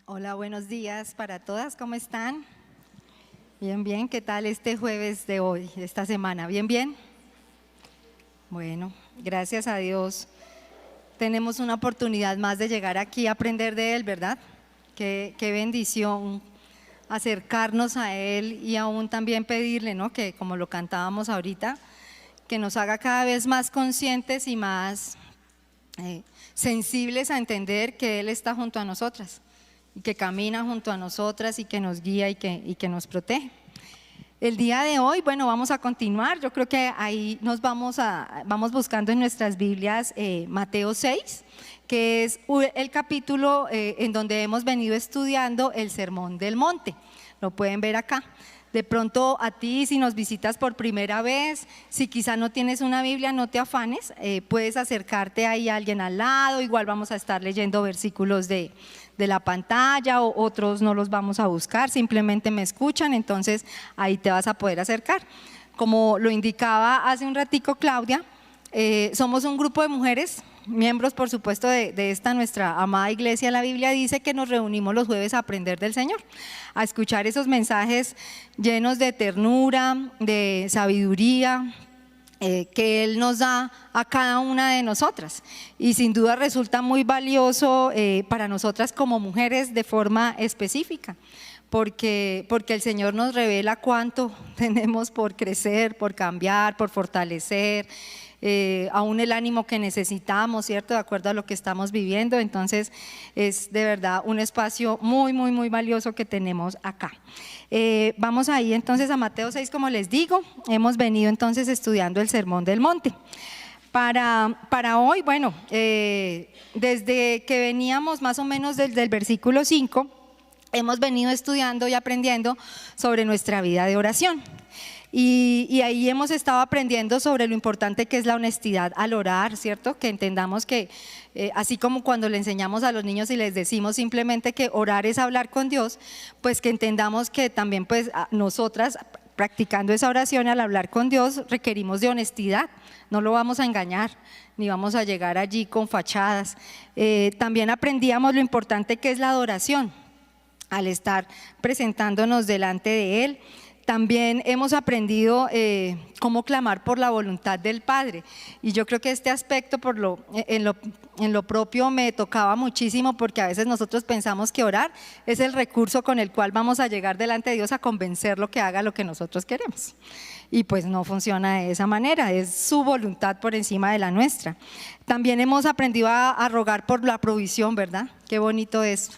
Hola, buenos días para todas, ¿cómo están? Bien, bien, ¿qué tal este jueves de hoy, de esta semana? ¿Bien, bien? Bueno, gracias a Dios tenemos una oportunidad más de llegar aquí a aprender de Él, ¿verdad? Qué bendición acercarnos a Él y aún también pedirle, ¿no? Que como lo cantábamos ahorita, que nos haga cada vez más conscientes y más sensibles a entender que Él está junto a nosotras, y que camina junto a nosotras y que nos guía y que nos protege. El día de hoy, bueno, vamos a continuar. Yo creo que ahí vamos buscando en nuestras Biblias Mateo 6, que es el capítulo en donde hemos venido estudiando el Sermón del Monte. Lo pueden ver acá. De pronto a ti, si nos visitas por primera vez, si quizá no tienes una Biblia, no te afanes, puedes acercarte ahí a alguien al lado. Igual vamos a estar leyendo versículos de la pantalla, o otros no los vamos a buscar, simplemente me escuchan, entonces ahí te vas a poder acercar. Como lo indicaba hace un ratico Claudia, somos un grupo de mujeres, miembros por supuesto de esta nuestra amada iglesia. La Biblia dice que nos reunimos los jueves a aprender del Señor, a escuchar esos mensajes llenos de ternura, de sabiduría, que Él nos da a cada una de nosotras, y sin duda resulta muy valioso para nosotras como mujeres de forma específica, porque el Señor nos revela cuánto tenemos por crecer, por cambiar, por fortalecer, aún el ánimo que necesitamos, ¿cierto? De acuerdo a lo que estamos viviendo. Entonces es de verdad un espacio muy, muy, muy valioso que tenemos acá. Vamos ahí entonces a Mateo 6, como les digo. Hemos venido entonces estudiando el Sermón del Monte. Para hoy, bueno, desde que veníamos más o menos desde el versículo 5, hemos venido estudiando y aprendiendo sobre nuestra vida de oración. Y ahí hemos estado aprendiendo sobre lo importante que es la honestidad al orar, ¿cierto? Que entendamos que así como cuando le enseñamos a los niños y les decimos simplemente que orar es hablar con Dios, pues que entendamos que también pues nosotras practicando esa oración al hablar con Dios requerimos de honestidad. No lo vamos a engañar, ni vamos a llegar allí con fachadas. También aprendíamos lo importante que es la adoración al estar presentándonos delante de Él. También hemos aprendido cómo clamar por la voluntad del Padre, y yo creo que este aspecto en lo propio me tocaba muchísimo, porque a veces nosotros pensamos que orar es el recurso con el cual vamos a llegar delante de Dios a convencerlo que haga lo que nosotros queremos, y pues no funciona de esa manera, es su voluntad por encima de la nuestra. También hemos aprendido a rogar por la provisión, ¿verdad? Qué bonito es,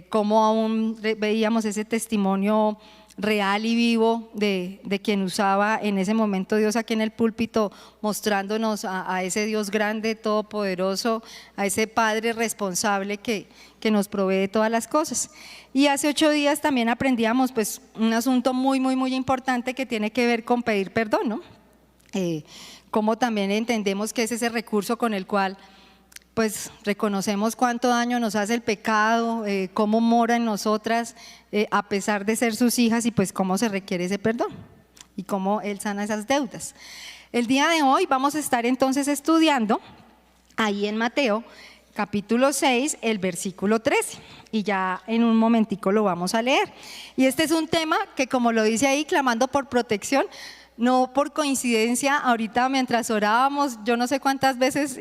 cómo aún veíamos ese testimonio real y vivo de quien usaba en ese momento Dios aquí en el púlpito, mostrándonos a ese Dios grande, todopoderoso, a ese Padre responsable que nos provee todas las cosas. Y hace 8 días también aprendíamos pues un asunto muy, muy, muy importante que tiene que ver con pedir perdón, ¿no? Como también entendemos que es ese recurso con el cual pues reconocemos cuánto daño nos hace el pecado, cómo mora en nosotras a pesar de ser sus hijas, y pues cómo se requiere ese perdón y cómo Él sana esas deudas. El día de hoy vamos a estar entonces estudiando ahí en Mateo capítulo 6, el versículo 13, y ya en un momentico lo vamos a leer. Y este es un tema que, como lo dice ahí, clamando por protección. No por coincidencia, ahorita mientras orábamos, yo no sé cuántas veces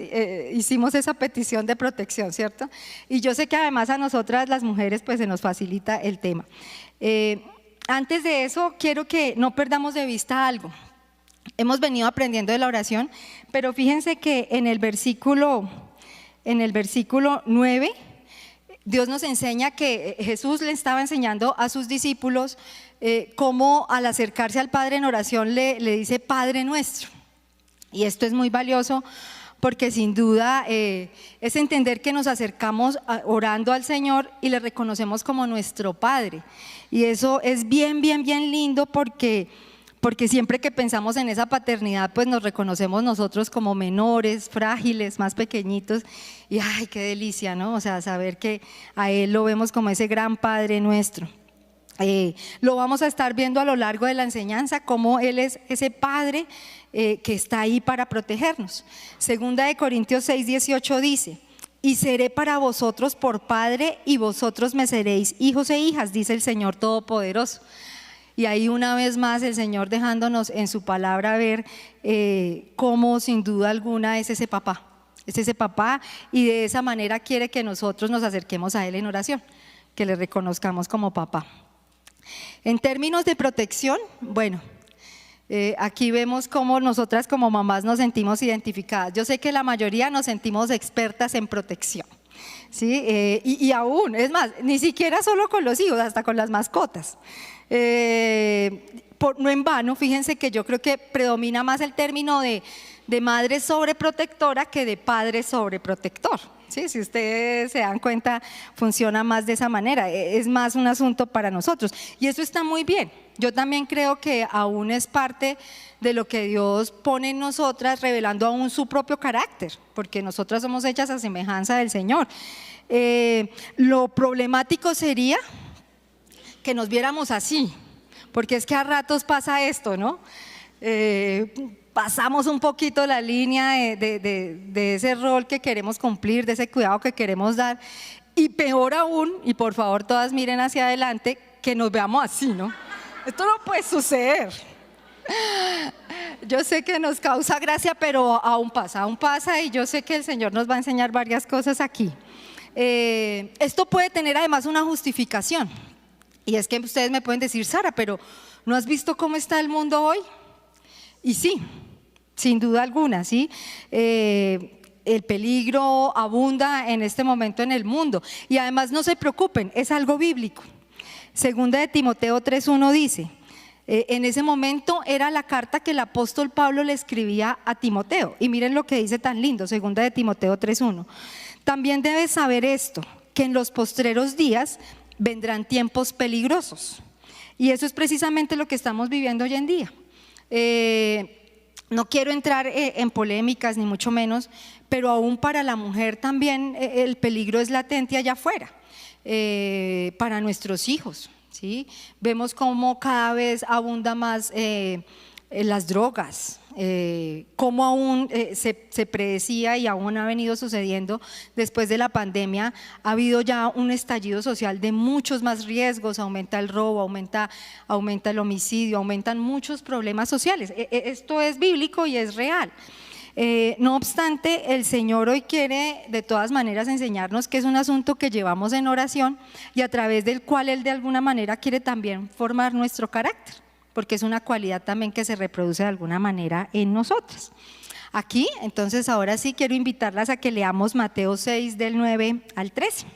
hicimos esa petición de protección, ¿cierto? Y yo sé que además a nosotras las mujeres pues se nos facilita el tema. Antes de eso, quiero que no perdamos de vista algo. Hemos venido aprendiendo de la oración, pero fíjense que en el versículo 9, Dios nos enseña que Jesús le estaba enseñando a sus discípulos cómo al acercarse al Padre en oración le dice Padre nuestro. Y esto es muy valioso porque sin duda es entender que nos acercamos orando al Señor y le reconocemos como nuestro Padre. Y eso es bien, bien, bien lindo porque siempre que pensamos en esa paternidad, pues nos reconocemos nosotros como menores, frágiles, más pequeñitos, y ay, qué delicia, ¿no? O sea, saber que a Él lo vemos como ese gran Padre nuestro. Lo vamos a estar viendo a lo largo de la enseñanza, cómo Él es ese Padre que está ahí para protegernos. Segunda de Corintios 6:18 dice: y seré para vosotros por padre y vosotros me seréis hijos e hijas, dice el Señor Todopoderoso. Y ahí una vez más el Señor dejándonos en su palabra ver cómo sin duda alguna es ese papá. Es ese papá y de esa manera quiere que nosotros nos acerquemos a Él en oración, que le reconozcamos como papá. En términos de protección, bueno, aquí vemos cómo nosotras como mamás nos sentimos identificadas. Yo sé que la mayoría nos sentimos expertas en protección, ¿sí? Y aún, es más, ni siquiera solo con los hijos, hasta con las mascotas. No en vano, fíjense que yo creo que predomina más el término de madre sobreprotectora que de padre sobreprotector. ¿Sí? Si ustedes se dan cuenta, funciona más de esa manera, es más un asunto para nosotros. Y eso está muy bien. Yo también creo que aún es parte de lo que Dios pone en nosotras, revelando aún su propio carácter, porque nosotras somos hechas a semejanza del Señor. Lo problemático sería que nos viéramos así, porque es que a ratos pasa esto, ¿no? Pasamos un poquito la línea de ese rol que queremos cumplir, de ese cuidado que queremos dar, y peor aún, y por favor todas miren hacia adelante, que nos veamos así, ¿no? Esto no puede suceder. Yo sé que nos causa gracia, pero aún pasa, y yo sé que el Señor nos va a enseñar varias cosas aquí. Esto puede tener además una justificación, y es que ustedes me pueden decir, Sara, pero ¿no has visto cómo está el mundo hoy? Y sí, sin duda alguna, ¿sí? El peligro abunda en este momento en el mundo. Y además no se preocupen, es algo bíblico. Segunda de Timoteo 3:1 dice, en ese momento era la carta que el apóstol Pablo le escribía a Timoteo. Y miren lo que dice tan lindo, segunda de Timoteo 3:1. También debes saber esto, que en los postreros días vendrán tiempos peligrosos. Y eso es precisamente lo que estamos viviendo hoy en día. No quiero entrar en polémicas ni mucho menos, pero aún para la mujer también el peligro es latente allá afuera, para nuestros hijos, ¿sí? Vemos cómo cada vez abunda más las drogas, cómo aún se predecía y aún ha venido sucediendo después de la pandemia. Ha habido ya un estallido social de muchos más riesgos, aumenta el robo, aumenta el homicidio, aumentan muchos problemas sociales. Esto es bíblico y es real. No obstante, el Señor hoy quiere de todas maneras enseñarnos que es un asunto que llevamos en oración y a través del cual Él de alguna manera quiere también formar nuestro carácter, porque es una cualidad también que se reproduce de alguna manera en nosotros. Aquí, entonces, ahora sí quiero invitarlas a que leamos Mateo 6 del 9 al 13.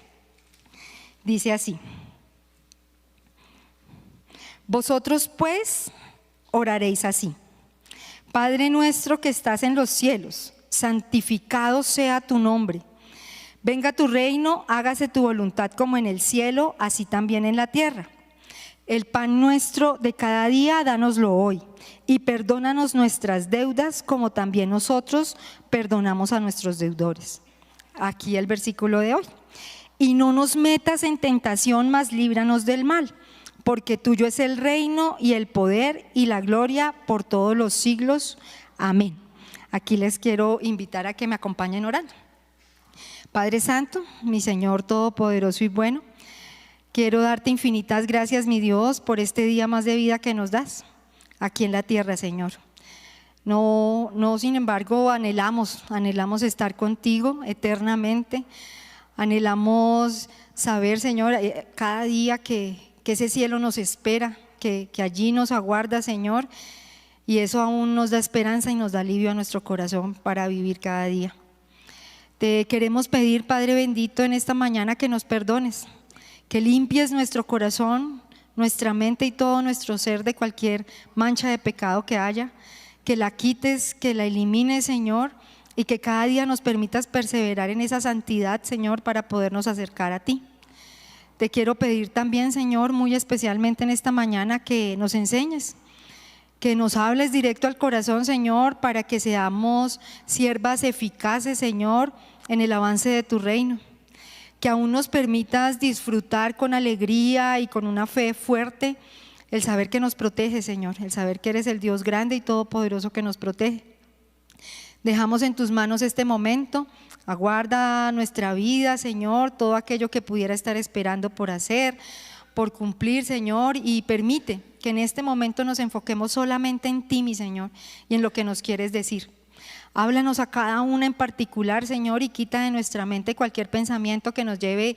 Dice así: vosotros pues oraréis así: Padre nuestro que estás en los cielos, santificado sea tu nombre. Venga tu reino, hágase tu voluntad como en el cielo, así también en la tierra. El pan nuestro de cada día, dánoslo hoy, y perdónanos nuestras deudas, como también nosotros perdonamos a nuestros deudores. Aquí el versículo de hoy. Y no nos metas en tentación, mas líbranos del mal, porque tuyo es el reino y el poder y la gloria por todos los siglos. Amén. Aquí les quiero invitar a que me acompañen orando. Padre Santo, mi Señor Todopoderoso y bueno, quiero darte infinitas gracias, mi Dios, por este día más de vida que nos das aquí en la tierra, Señor. No, sin embargo, anhelamos estar contigo eternamente. Anhelamos saber, Señor, cada día que ese cielo nos espera, que allí nos aguarda, Señor, y eso aún nos da esperanza y nos da alivio a nuestro corazón para vivir cada día. Te queremos pedir, Padre bendito, en esta mañana que nos perdones, que limpies nuestro corazón, nuestra mente y todo nuestro ser de cualquier mancha de pecado que haya, que la quites, que la elimines, Señor, y que cada día nos permitas perseverar en esa santidad, Señor, para podernos acercar a ti. Te quiero pedir también, Señor, muy especialmente en esta mañana, que nos enseñes, que nos hables directo al corazón, Señor, para que seamos siervas eficaces, Señor, en el avance de tu reino. Que aún nos permitas disfrutar con alegría y con una fe fuerte el saber que nos protege, Señor, el saber que eres el Dios grande y todopoderoso que nos protege. Dejamos en tus manos este momento, Aguarda nuestra vida, Señor, todo aquello que pudiera estar esperando por hacer, por cumplir, Señor, y permite que en este momento nos enfoquemos solamente en ti, mi Señor, y en lo que nos quieres decir. Háblanos a cada una en particular, Señor, y quita de nuestra mente cualquier pensamiento que nos lleve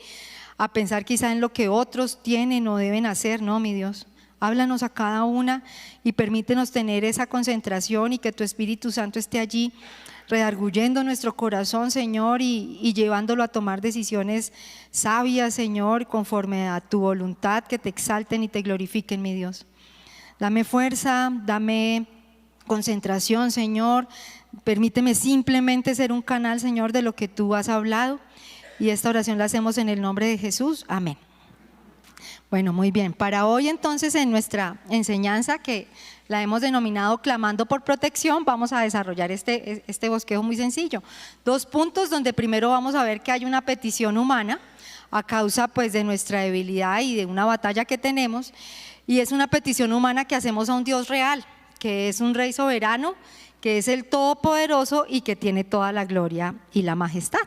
a pensar quizá en lo que otros tienen o deben hacer, no, mi Dios. Háblanos a cada una y permítenos tener esa concentración y que tu Espíritu Santo esté allí redarguyendo nuestro corazón, Señor, y llevándolo a tomar decisiones sabias, Señor, conforme a tu voluntad, que te exalten y te glorifiquen, mi Dios. Dame fuerza, dame concentración, Señor. Permíteme simplemente ser un canal, Señor, de lo que tú has hablado. Y esta oración la hacemos en el nombre de Jesús. Amén. Bueno, muy bien. Para hoy entonces en nuestra enseñanza, que la hemos denominado Clamando por Protección, vamos a desarrollar este bosquejo muy sencillo. 2 puntos donde primero vamos a ver que hay una petición humana a causa pues de nuestra debilidad y de una batalla que tenemos, y es una petición humana que hacemos a un Dios real, que es un Rey soberano, que es el Todopoderoso y que tiene toda la gloria y la majestad.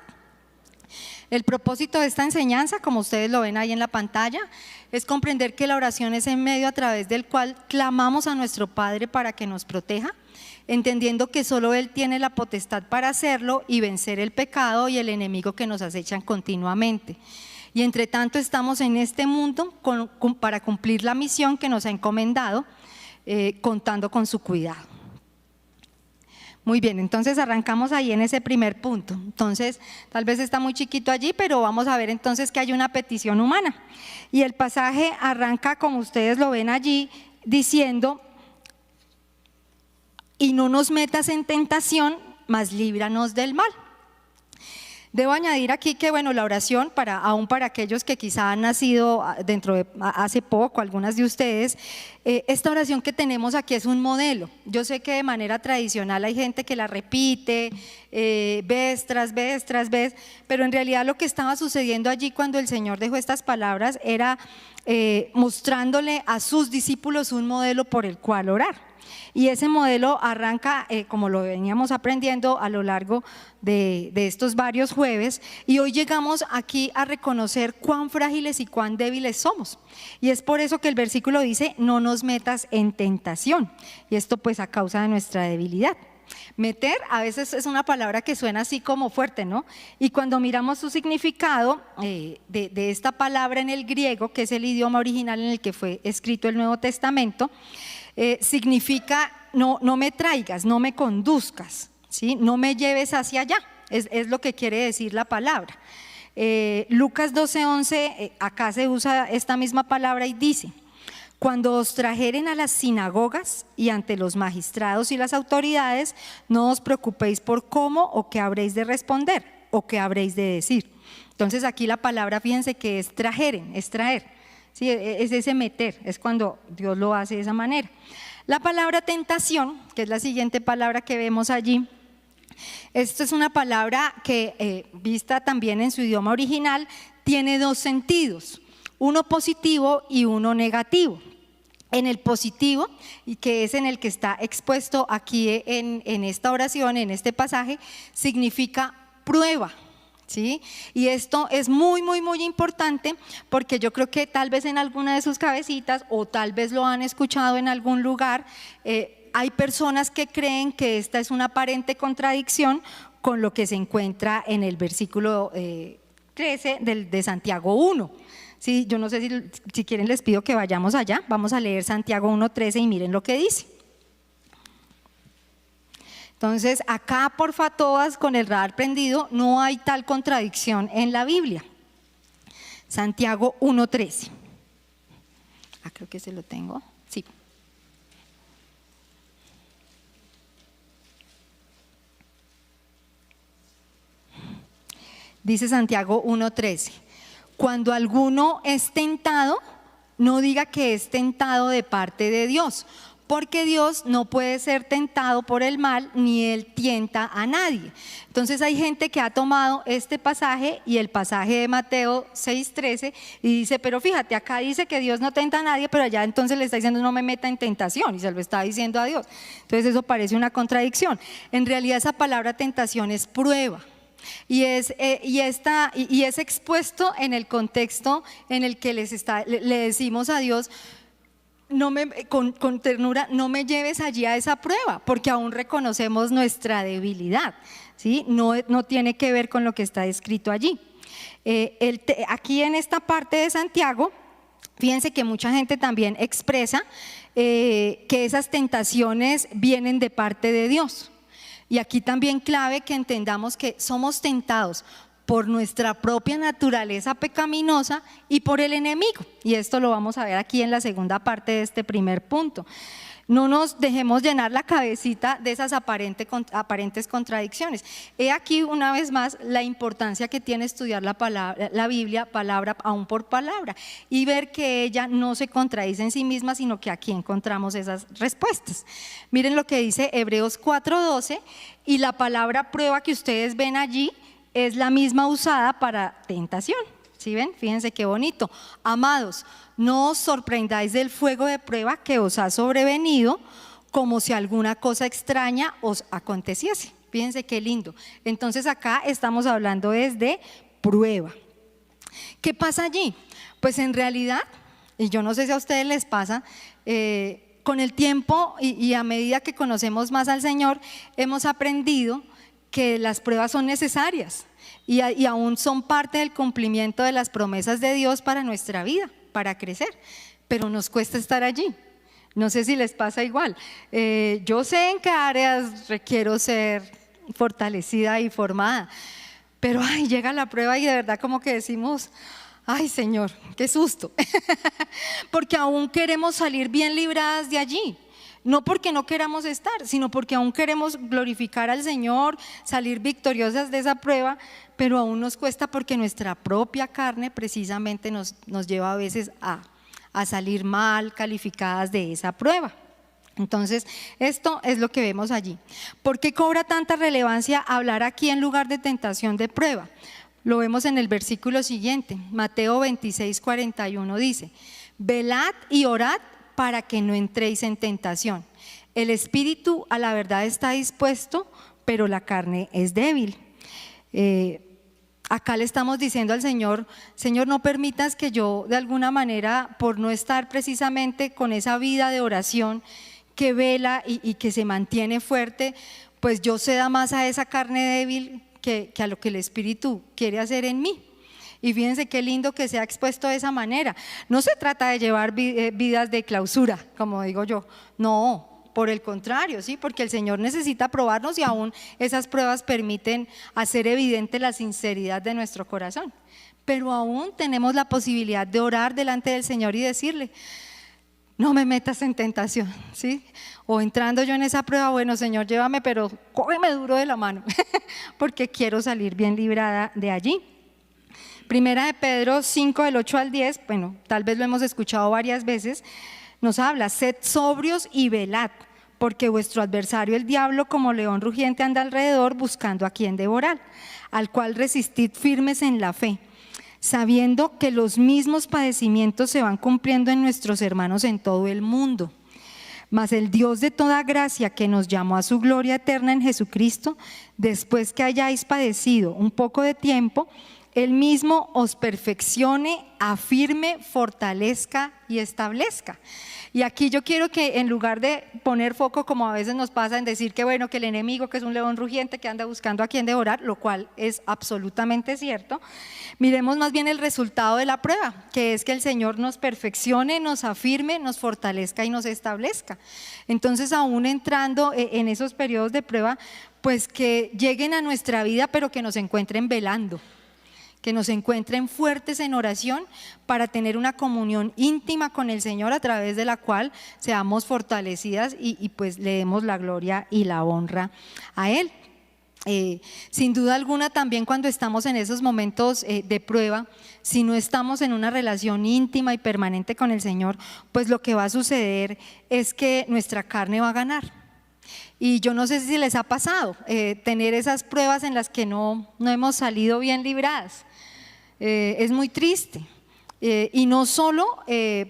El propósito de esta enseñanza, como ustedes lo ven ahí en la pantalla, es comprender que la oración es el medio a través del cual clamamos a nuestro Padre para que nos proteja, entendiendo que solo Él tiene la potestad para hacerlo y vencer el pecado y el enemigo que nos acechan continuamente. Y entre tanto estamos en este mundo para cumplir la misión que nos ha encomendado, contando con su cuidado. Muy bien, entonces arrancamos ahí en ese primer punto. Entonces, tal vez está muy chiquito allí, pero vamos a ver entonces que hay una petición humana. Y el pasaje arranca, como ustedes lo ven allí, diciendo: y no nos metas en tentación, mas líbranos del mal. Debo añadir aquí que bueno, la oración, aún para aquellos que quizá han nacido hace poco, algunas de ustedes, esta oración que tenemos aquí es un modelo. Yo sé que de manera tradicional hay gente que la repite vez tras vez, pero en realidad lo que estaba sucediendo allí cuando el Señor dejó estas palabras era mostrándole a sus discípulos un modelo por el cual orar. Y ese modelo arranca, como lo veníamos aprendiendo a lo largo de estos varios jueves, y hoy llegamos aquí a reconocer cuán frágiles y cuán débiles somos. Y es por eso que el versículo dice: no nos metas en tentación. Y esto pues a causa de nuestra debilidad. Meter a veces es una palabra que suena así como fuerte, ¿no? Y cuando miramos su significado de esta palabra en el griego, que es el idioma original en el que fue escrito el Nuevo Testamento, significa no me traigas, no me conduzcas, ¿sí? No me lleves hacia allá, es lo que quiere decir la palabra. Lucas 12:11, acá se usa esta misma palabra y dice: cuando os trajeren a las sinagogas y ante los magistrados y las autoridades, no os preocupéis por cómo o qué habréis de responder o qué habréis de decir. Entonces aquí la palabra, fíjense que es trajeren, es traer. Sí, es ese meter, es cuando Dios lo hace de esa manera. La palabra tentación, que es la siguiente palabra que vemos allí, esta es una palabra que vista también en su idioma original, tiene 2 sentidos, uno positivo y uno negativo. En el positivo, y que es en el que está expuesto aquí en esta oración, en este pasaje, significa prueba. ¿Sí? Y esto es muy importante, porque yo creo que tal vez en alguna de sus cabecitas, o tal vez lo han escuchado en algún lugar, hay personas que creen que esta es una aparente contradicción con lo que se encuentra en el versículo 13 de Santiago 1. Sí, yo no sé si quieren, les pido que vayamos allá. Vamos a leer Santiago 1:13 y miren lo que dice. Entonces, acá porfa todas con el radar prendido, no hay tal contradicción en la Biblia. Santiago 1:13. Creo que se lo tengo. Sí. Dice Santiago 1:13: cuando alguno es tentado, no diga que es tentado de parte de Dios, porque Dios no puede ser tentado por el mal, ni Él tienta a nadie. Entonces hay gente que ha tomado este pasaje y el pasaje de Mateo 6:13 y dice: pero fíjate, acá dice que Dios no tenta a nadie, pero allá entonces le está diciendo no me meta en tentación, y se lo está diciendo a Dios. Entonces eso parece una contradicción. En realidad esa palabra tentación es prueba. y es expuesto en el contexto en el que le decimos a Dios, con ternura, no me lleves allí a esa prueba, porque aún reconocemos nuestra debilidad, ¿sí? No tiene que ver con lo que está escrito allí. Aquí en esta parte de Santiago, fíjense que mucha gente también expresa que esas tentaciones vienen de parte de Dios. Y aquí también clave que entendamos que somos tentados por nuestra propia naturaleza pecaminosa y por el enemigo. Y esto lo vamos a ver aquí en la segunda parte de este primer punto. No nos dejemos llenar la cabecita de esas aparentes contradicciones. He aquí una vez más la importancia que tiene estudiar la Biblia palabra aún por palabra y ver que ella no se contradice en sí misma, sino que aquí encontramos esas respuestas. Miren lo que dice Hebreos 4:12, y la palabra prueba que ustedes ven allí es la misma usada para tentación. ¿Sí ven? Fíjense qué bonito. Amados, no os sorprendáis del fuego de prueba que os ha sobrevenido, como si alguna cosa extraña os aconteciese. Fíjense qué lindo. Entonces acá estamos hablando de prueba. ¿Qué pasa allí? Pues en realidad, y yo no sé si a ustedes les pasa, con el tiempo y a medida que conocemos más al Señor, hemos aprendido que las pruebas son necesarias y aún son parte del cumplimiento de las promesas de Dios para nuestra vida, para crecer, pero nos cuesta estar allí. No sé si les pasa igual. Yo sé en qué áreas requiero ser fortalecida y formada, pero llega la prueba y de verdad como que decimos, ay Señor, qué susto, porque aún queremos salir bien libradas de allí. No porque no queramos estar, sino porque aún queremos glorificar al Señor, salir victoriosas de esa prueba, pero aún nos cuesta porque nuestra propia carne precisamente nos lleva a veces a salir mal calificadas de esa prueba. Entonces, esto es lo que vemos allí. ¿Por qué cobra tanta relevancia hablar aquí en lugar de tentación de prueba? Lo vemos en el versículo siguiente, Mateo 26:41 dice, velad y orad para que no entréis en tentación. El espíritu a la verdad está dispuesto, pero la carne es débil. Acá le estamos diciendo al Señor, Señor, no permitas que yo de alguna manera, por no estar precisamente con esa vida de oración que vela y que se mantiene fuerte, pues yo ceda más a esa carne débil que a lo que el espíritu quiere hacer en mí. Y fíjense qué lindo que sea expuesto de esa manera. No se trata de llevar vidas de clausura, como digo yo. No, por el contrario, ¿sí? Porque el Señor necesita probarnos y aún esas pruebas permiten hacer evidente la sinceridad de nuestro corazón. Pero aún tenemos la posibilidad de orar delante del Señor y decirle, no me metas en tentación, ¿sí? O entrando yo en esa prueba, bueno Señor, llévame, pero cógeme duro de la mano, porque quiero salir bien librada de allí. Primera de Pedro 5, del 8 al 10, bueno, tal vez lo hemos escuchado varias veces, nos habla, sed sobrios y velad, porque vuestro adversario el diablo como león rugiente anda alrededor buscando a quien devorar, al cual resistid firmes en la fe, sabiendo que los mismos padecimientos se van cumpliendo en nuestros hermanos en todo el mundo. Mas el Dios de toda gracia que nos llamó a su gloria eterna en Jesucristo, después que hayáis padecido un poco de tiempo, Él mismo os perfeccione, afirme, fortalezca y establezca. Y aquí yo quiero que en lugar de poner foco, como a veces nos pasa en decir que bueno, que el enemigo, que es un león rugiente que anda buscando a quien devorar, lo cual es absolutamente cierto, miremos más bien el resultado de la prueba, que es que el Señor nos perfeccione, nos afirme, nos fortalezca y nos establezca. Entonces, aún entrando en esos periodos de prueba, pues que lleguen a nuestra vida, pero que nos encuentren velando, que nos encuentren fuertes en oración para tener una comunión íntima con el Señor a través de la cual seamos fortalecidas y pues le demos la gloria y la honra a Él. Sin duda alguna también cuando estamos en esos momentos de prueba, si no estamos en una relación íntima y permanente con el Señor, pues lo que va a suceder es que nuestra carne va a ganar. Y yo no sé si les ha pasado tener esas pruebas en las que no hemos salido bien libradas. Es muy triste. Y no solo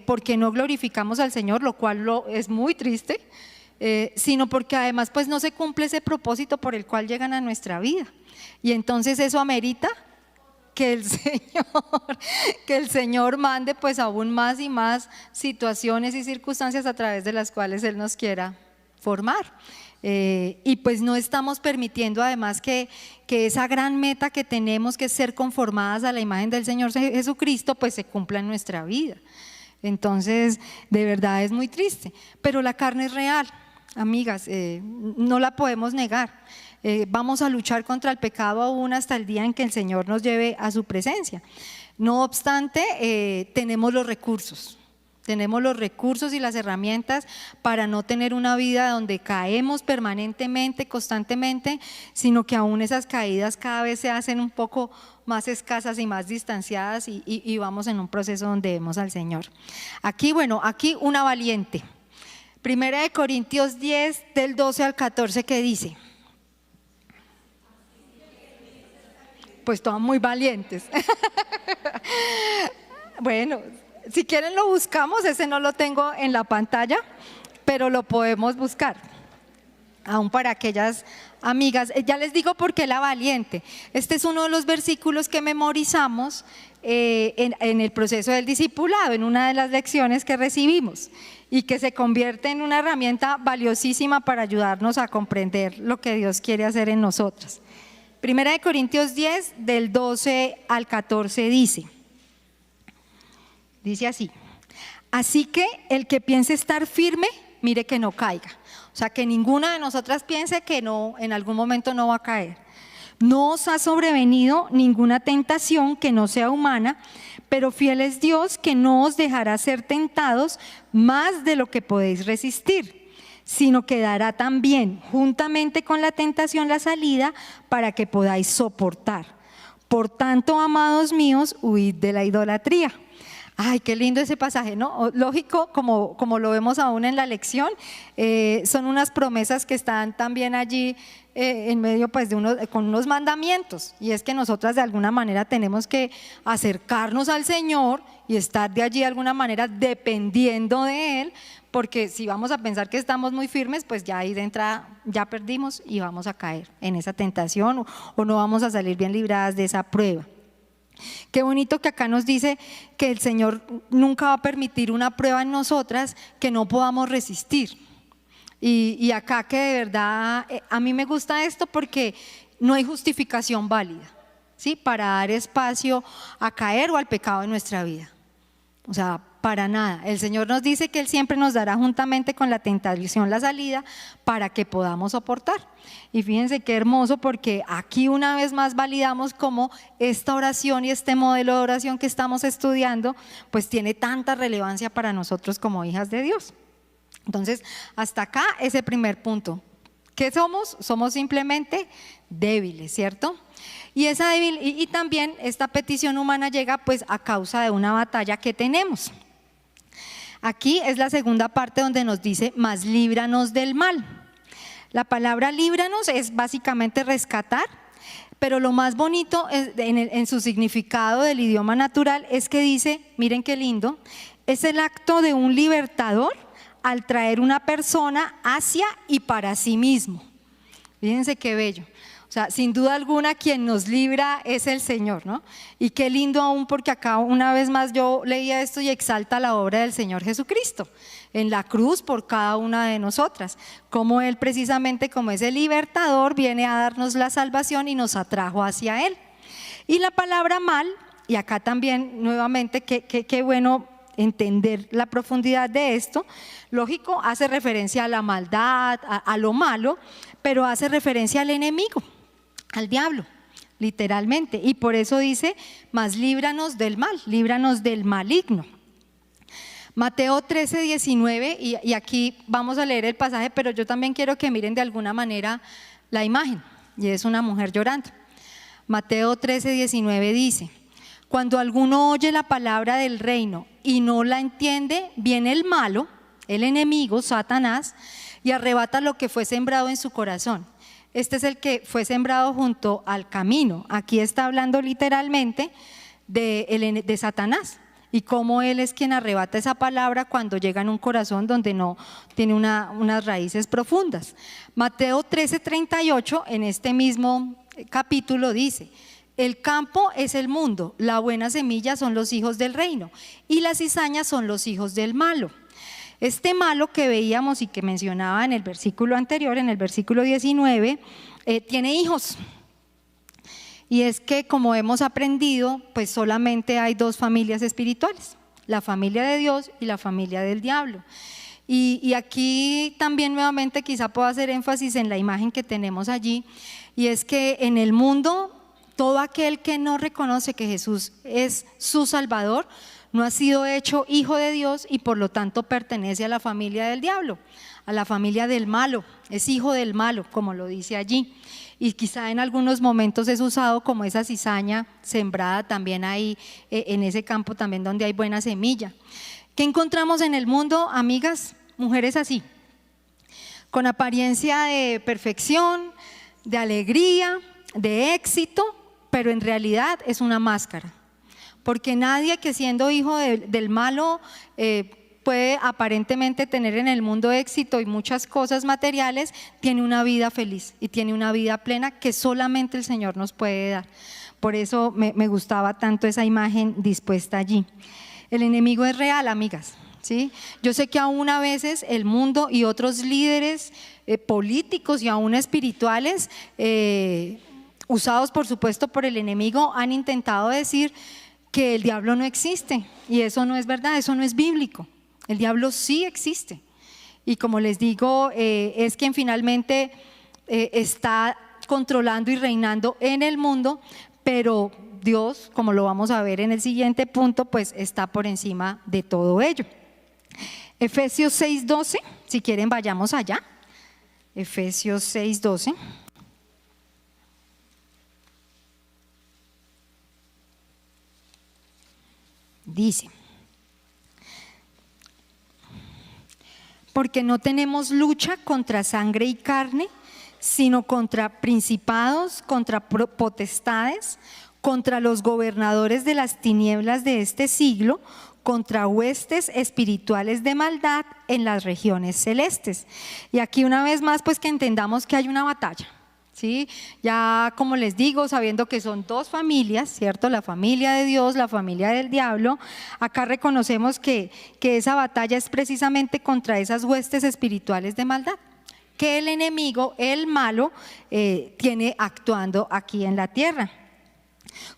porque no glorificamos al Señor, lo cual es muy triste, sino porque además pues no se cumple ese propósito por el cual llegan a nuestra vida. Y entonces eso amerita que el Señor mande pues aún más y más situaciones y circunstancias a través de las cuales Él nos quiera formar. Y pues no estamos permitiendo además que esa gran meta que tenemos, que es ser conformadas a la imagen del Señor Jesucristo, pues se cumpla en nuestra vida. Entonces, de verdad es muy triste, pero la carne es real, amigas, no la podemos negar. Vamos a luchar contra el pecado aún hasta el día en que el Señor nos lleve a su presencia. No obstante, tenemos los recursos y las herramientas para no tener una vida donde caemos permanentemente, constantemente, sino que aún esas caídas cada vez se hacen un poco más escasas y más distanciadas y vamos en un proceso donde vemos al Señor. Aquí una valiente. Primera de Corintios 10, del 12 al 14, ¿qué dice? Pues todas muy valientes. Bueno, si quieren lo buscamos, ese no lo tengo en la pantalla, pero lo podemos buscar. Aún para aquellas amigas, ya les digo por qué la valiente. Este es uno de los versículos que memorizamos en el proceso del discipulado, en una de las lecciones que recibimos y que se convierte en una herramienta valiosísima para ayudarnos a comprender lo que Dios quiere hacer en nosotras. Primera de Corintios 10, del 12 al 14 dice así: así que el que piense estar firme, mire que no caiga. O sea, que ninguna de nosotras piense que no, en algún momento no va a caer. No os ha sobrevenido ninguna tentación que no sea humana, pero fiel es Dios que no os dejará ser tentados más de lo que podéis resistir, sino que dará también juntamente con la tentación la salida para que podáis soportar. Por tanto, amados míos, huid de la idolatría. Ay, qué lindo ese pasaje, ¿no? Lógico, como lo vemos aún en la lección, son unas promesas que están también allí en medio pues con unos mandamientos, y es que nosotras de alguna manera tenemos que acercarnos al Señor y estar de allí de alguna manera dependiendo de Él, porque si vamos a pensar que estamos muy firmes, pues ya ahí de entrada ya perdimos y vamos a caer en esa tentación o no vamos a salir bien libradas de esa prueba. Qué bonito que acá nos dice que el Señor nunca va a permitir una prueba en nosotras que no podamos resistir. Y acá que de verdad a mí me gusta esto porque no hay justificación válida, ¿sí? Para dar espacio a caer o al pecado en nuestra vida. O sea, para nada. El Señor nos dice que Él siempre nos dará juntamente con la tentación la salida para que podamos soportar. Y fíjense qué hermoso, porque aquí una vez más validamos cómo esta oración y este modelo de oración que estamos estudiando pues tiene tanta relevancia para nosotros como hijas de Dios. Entonces, hasta acá ese primer punto. ¿Qué somos? Somos simplemente débiles, ¿cierto? Y también esta petición humana llega pues a causa de una batalla que tenemos. Aquí es la segunda parte donde nos dice: mas líbranos del mal. La palabra líbranos es básicamente rescatar, pero lo más bonito en su significado del idioma natural es que dice, miren qué lindo, es el acto de un libertador al traer una persona hacia y para sí mismo. Fíjense qué bello. O sea, sin duda alguna quien nos libra es el Señor, ¿no? Y qué lindo aún, porque acá una vez más yo leía esto y exalta la obra del Señor Jesucristo en la cruz por cada una de nosotras, como Él precisamente como ese libertador viene a darnos la salvación y nos atrajo hacia Él. Y la palabra mal, y acá también nuevamente qué bueno entender la profundidad de esto, lógico, hace referencia a la maldad, a lo malo, pero hace referencia al enemigo, al diablo, literalmente, y por eso dice, mas líbranos del mal, líbranos del maligno. Mateo 13, 19, y aquí vamos a leer el pasaje, pero yo también quiero que miren de alguna manera la imagen, y es una mujer llorando. Mateo 13, 19 dice: cuando alguno oye la palabra del reino y no la entiende, viene el malo, el enemigo, Satanás, y arrebata lo que fue sembrado en su corazón. Este es el que fue sembrado junto al camino. Aquí está hablando literalmente de Satanás, y cómo Él es quien arrebata esa palabra cuando llega en un corazón donde no tiene unas raíces profundas. Mateo 13:38, en este mismo capítulo dice: el campo es el mundo, la buena semilla son los hijos del reino y las cizañas son los hijos del malo. Este malo que veíamos y que mencionaba en el versículo anterior, en el versículo 19, tiene hijos. Y es que, como hemos aprendido, pues solamente hay dos familias espirituales: la familia de Dios y la familia del diablo. Y aquí también nuevamente quizá puedo hacer énfasis en la imagen que tenemos allí, y es que en el mundo todo aquel que no reconoce que Jesús es su Salvador no ha sido hecho hijo de Dios y por lo tanto pertenece a la familia del diablo, a la familia del malo, es hijo del malo, como lo dice allí. Y quizá en algunos momentos es usado como esa cizaña sembrada también ahí en ese campo también donde hay buena semilla. ¿Qué encontramos en el mundo, amigas? Mujeres así, con apariencia de perfección, de alegría, de éxito, pero en realidad es una máscara. Porque nadie que siendo hijo del malo puede aparentemente tener en el mundo éxito y muchas cosas materiales, tiene una vida feliz y tiene una vida plena que solamente el Señor nos puede dar. Por eso me gustaba tanto esa imagen dispuesta allí. El enemigo es real, amigas, ¿sí? Yo sé que aún a veces el mundo y otros líderes políticos y aún espirituales, usados por supuesto por el enemigo, han intentado decir que el diablo no existe, y eso no es verdad, eso no es bíblico. El diablo sí existe, y como les digo, es quien finalmente está controlando y reinando en el mundo, pero Dios, como lo vamos a ver en el siguiente punto, pues está por encima de todo ello. Efesios 6:12, si quieren vayamos allá. Efesios 6:12. Dice: porque no tenemos lucha contra sangre y carne, sino contra principados, contra potestades, contra los gobernadores de las tinieblas de este siglo, contra huestes espirituales de maldad en las regiones celestes. Y aquí una vez más, pues que entendamos que hay una batalla, ¿sí? Ya como les digo, sabiendo que son dos familias, ¿cierto? La familia de Dios, la familia del diablo. Acá reconocemos que esa batalla es precisamente contra esas huestes espirituales de maldad que el enemigo, el malo, tiene actuando aquí en la tierra.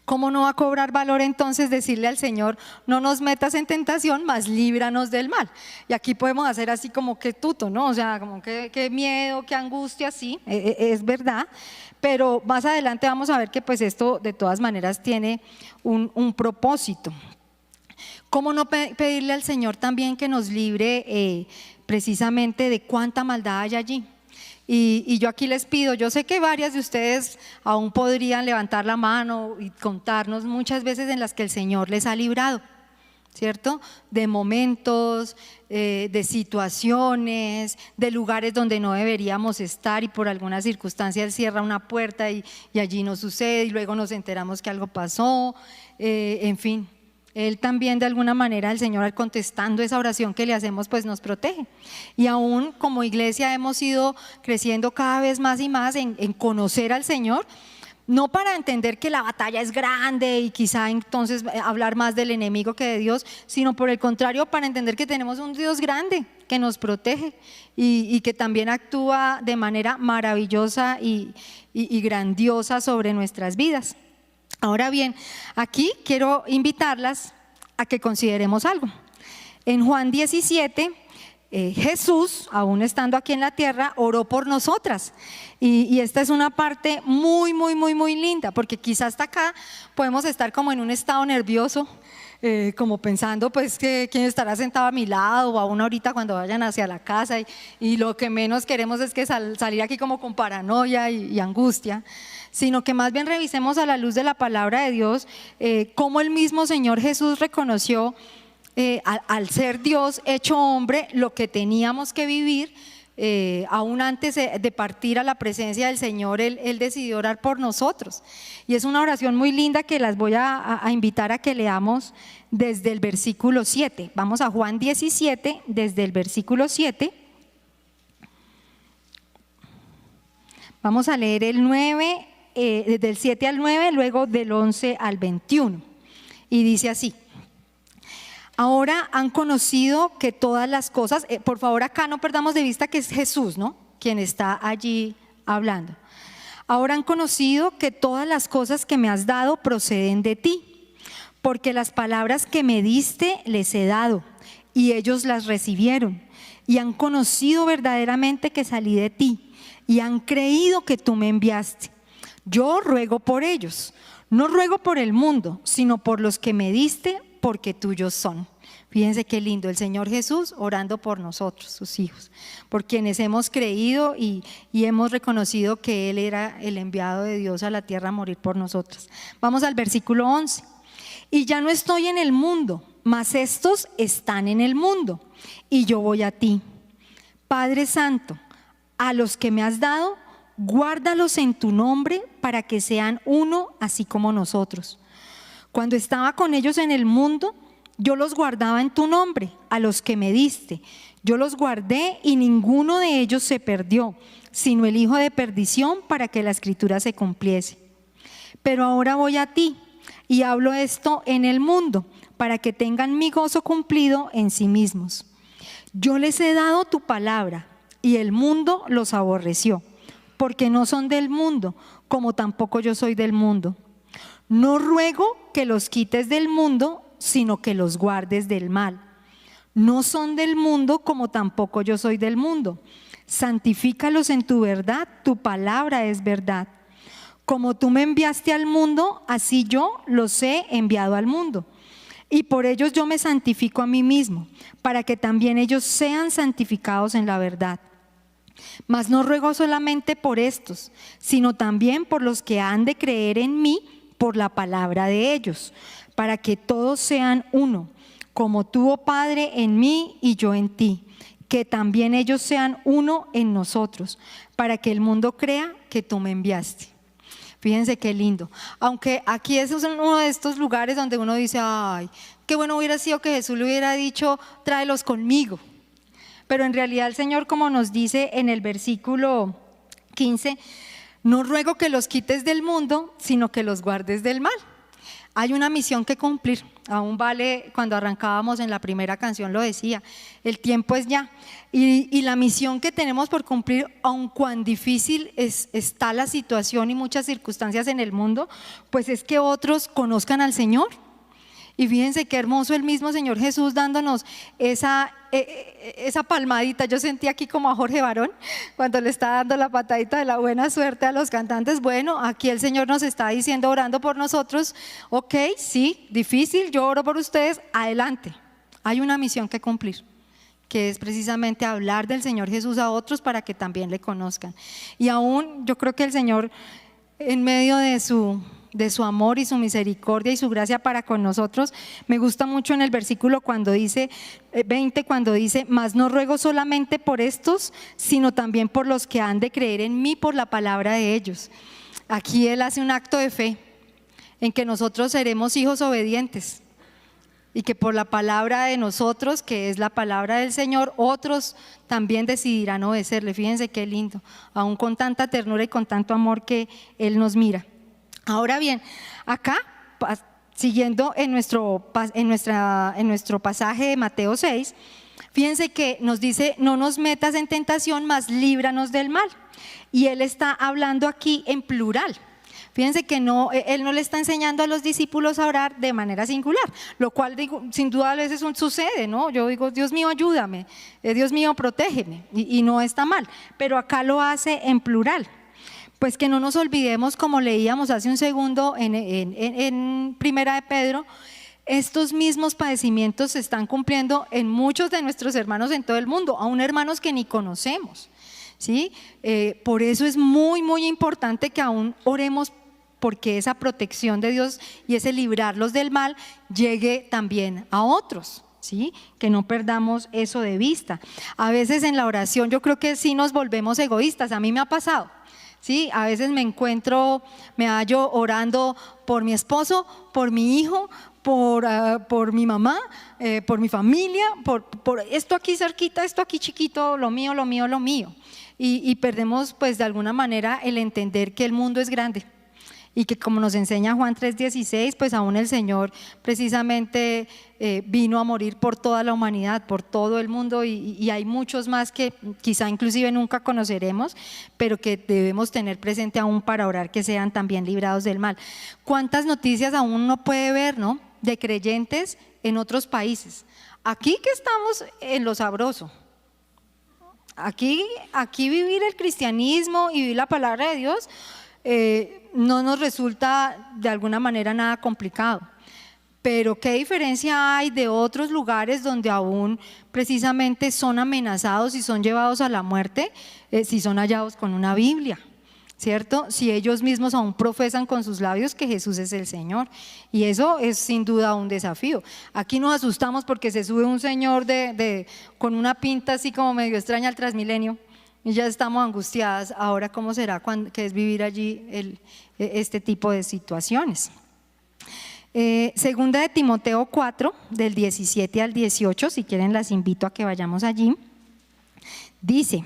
¿Cómo no va a cobrar valor entonces decirle al Señor: no nos metas en tentación, mas líbranos del mal? Y aquí podemos hacer así como que tuto, ¿no? O sea, como que miedo, que angustia, sí, es verdad, pero más adelante vamos a ver que pues esto de todas maneras tiene un propósito. ¿Cómo no pedirle al Señor también que nos libre precisamente de cuánta maldad hay allí? Y yo aquí les pido, yo sé que varias de ustedes aún podrían levantar la mano y contarnos muchas veces en las que el Señor les ha librado, ¿cierto? De momentos, de situaciones, de lugares donde no deberíamos estar y por alguna circunstancia Él cierra una puerta y allí no sucede y luego nos enteramos que algo pasó, en fin. Él también de alguna manera, el Señor, al contestando esa oración que le hacemos, pues nos protege. Y aún como iglesia hemos ido creciendo cada vez más y más en conocer al Señor, no para entender que la batalla es grande y quizá entonces hablar más del enemigo que de Dios, sino por el contrario, para entender que tenemos un Dios grande que nos protege y que también actúa de manera maravillosa y grandiosa sobre nuestras vidas. Ahora bien, aquí quiero invitarlas a que consideremos algo. En Juan 17, Jesús, aún estando aquí en la tierra, oró por nosotras. Y esta es una parte muy, muy, muy, muy linda, porque quizás hasta acá podemos estar como en un estado nervioso, como pensando pues que quién estará sentado a mi lado, o aún ahorita cuando vayan hacia la casa y lo que menos queremos es que salir aquí como con paranoia y angustia, sino que más bien revisemos a la luz de la palabra de Dios cómo el mismo Señor Jesús reconoció al ser Dios hecho hombre lo que teníamos que vivir aún antes de partir a la presencia del Señor, Él decidió orar por nosotros. Y es una oración muy linda que las voy a invitar a que leamos desde el versículo 7. Vamos a Juan 17, desde el versículo 7. Vamos a leer el 9, desde el 7 al 9, luego del 11 al 21. Y dice así: ahora han conocido que todas las cosas, por favor acá no perdamos de vista que es Jesús, ¿no?, quien está allí hablando. Ahora han conocido que todas las cosas que me has dado proceden de ti, porque las palabras que me diste les he dado, y ellos las recibieron, y han conocido verdaderamente que salí de ti, y han creído que tú me enviaste. Yo ruego por ellos, no ruego por el mundo, sino por los que me diste, porque tuyos son. Fíjense qué lindo, el Señor Jesús orando por nosotros, sus hijos, por quienes hemos creído y hemos reconocido que Él era el enviado de Dios a la tierra a morir por nosotros. Vamos al versículo 11. Y ya no estoy en el mundo, mas estos están en el mundo, y yo voy a ti. Padre Santo, a los que me has dado, guárdalos en tu nombre para que sean uno, así como nosotros. Cuando estaba con ellos en el mundo, yo los guardaba en tu nombre, a los que me diste. Yo los guardé y ninguno de ellos se perdió, sino el hijo de perdición, para que la escritura se cumpliese. Pero ahora voy a ti y hablo esto en el mundo, para que tengan mi gozo cumplido en sí mismos. Yo les he dado tu palabra y el mundo los aborreció, porque no son del mundo, como tampoco yo soy del mundo. No ruego que los quites del mundo, sino que los guardes del mal. No son del mundo, como tampoco yo soy del mundo. Santifícalos en tu verdad, tu palabra es verdad. Como tú me enviaste al mundo, así yo los he enviado al mundo. Y por ellos yo me santifico a mí mismo, para que también ellos sean santificados en la verdad. Mas no ruego solamente por estos, sino también por los que han de creer en mí por la palabra de ellos, para que todos sean uno, como tú, oh Padre, en mí y yo en ti, que también ellos sean uno en nosotros, para que el mundo crea que tú me enviaste. Fíjense qué lindo. Aunque aquí es uno de estos lugares donde uno dice, ay, qué bueno hubiera sido que Jesús le hubiera dicho, tráelos conmigo. Pero en realidad el Señor, como nos dice en el versículo 15, no ruego que los quites del mundo, sino que los guardes del mal. Hay una misión que cumplir. Aún Vale, cuando arrancábamos en la primera canción lo decía, el tiempo es ya. Y la misión que tenemos por cumplir, aun cuán difícil está la situación y muchas circunstancias en el mundo, pues es que otros conozcan al Señor. Y fíjense qué hermoso el mismo Señor Jesús dándonos esa palmadita. Yo sentí aquí como a Jorge Barón cuando le está dando la patadita de la buena suerte a los cantantes. Bueno, aquí el Señor nos está diciendo, orando por nosotros, ok, sí, difícil, yo oro por ustedes, adelante. Hay una misión que cumplir, que es precisamente hablar del Señor Jesús a otros para que también le conozcan. Y aún yo creo que el Señor, en medio de su amor y su misericordia y su gracia para con nosotros, me gusta mucho en el versículo cuando dice 20, cuando dice, mas no ruego solamente por estos, sino también por los que han de creer en mí por la palabra de ellos. Aquí Él hace un acto de fe en que nosotros seremos hijos obedientes y que por la palabra de nosotros, que es la palabra del Señor, otros también decidirán obedecerle. Fíjense qué lindo, aún con tanta ternura y con tanto amor que Él nos mira. Ahora bien, acá, siguiendo en nuestro pasaje de Mateo 6, fíjense que nos dice, no nos metas en tentación, mas líbranos del mal. Y Él está hablando aquí en plural. Fíjense que Él no le está enseñando a los discípulos a orar de manera singular, lo cual sin duda a veces sucede, ¿no? Yo digo, Dios mío, ayúdame, Dios mío, protégeme, y no está mal, pero acá lo hace en plural. Pues que no nos olvidemos, como leíamos hace un segundo en Primera de Pedro, estos mismos padecimientos se están cumpliendo en muchos de nuestros hermanos en todo el mundo, aún hermanos que ni conocemos, ¿sí? Por eso es muy, muy importante que aún oremos porque esa protección de Dios y ese librarlos del mal llegue también a otros, ¿sí? Que no perdamos eso de vista. A veces en la oración yo creo que sí nos volvemos egoístas, a mí me ha pasado, ¿sí? A veces me hallo orando por mi esposo, por mi hijo, por mi mamá, por mi familia, por esto aquí cerquita, esto aquí chiquito, lo mío, lo mío, lo mío. Y perdemos pues de alguna manera el entender que el mundo es grande y que, como nos enseña Juan 3:16, pues aún el Señor precisamente vino a morir por toda la humanidad, por todo el mundo, y hay muchos más que quizá inclusive nunca conoceremos, pero que debemos tener presente aún para orar que sean también librados del mal. ¿Cuántas noticias aún uno puede ver, no?, de creyentes en otros países? Aquí que estamos en lo sabroso. Aquí vivir el cristianismo y vivir la palabra de Dios no nos resulta de alguna manera nada complicado. Pero ¿qué diferencia hay de otros lugares donde aún precisamente son amenazados y son llevados a la muerte si son hallados con una Biblia? ¿Cierto? Si ellos mismos aún profesan con sus labios que Jesús es el Señor. Y eso es sin duda un desafío. Aquí nos asustamos porque se sube un señor con una pinta así como medio extraña al Transmilenio y ya estamos angustiadas. Ahora, ¿cómo será que es vivir allí este tipo de situaciones? Segunda de Timoteo 4, del 17 al 18, si quieren las invito a que vayamos allí. Dice,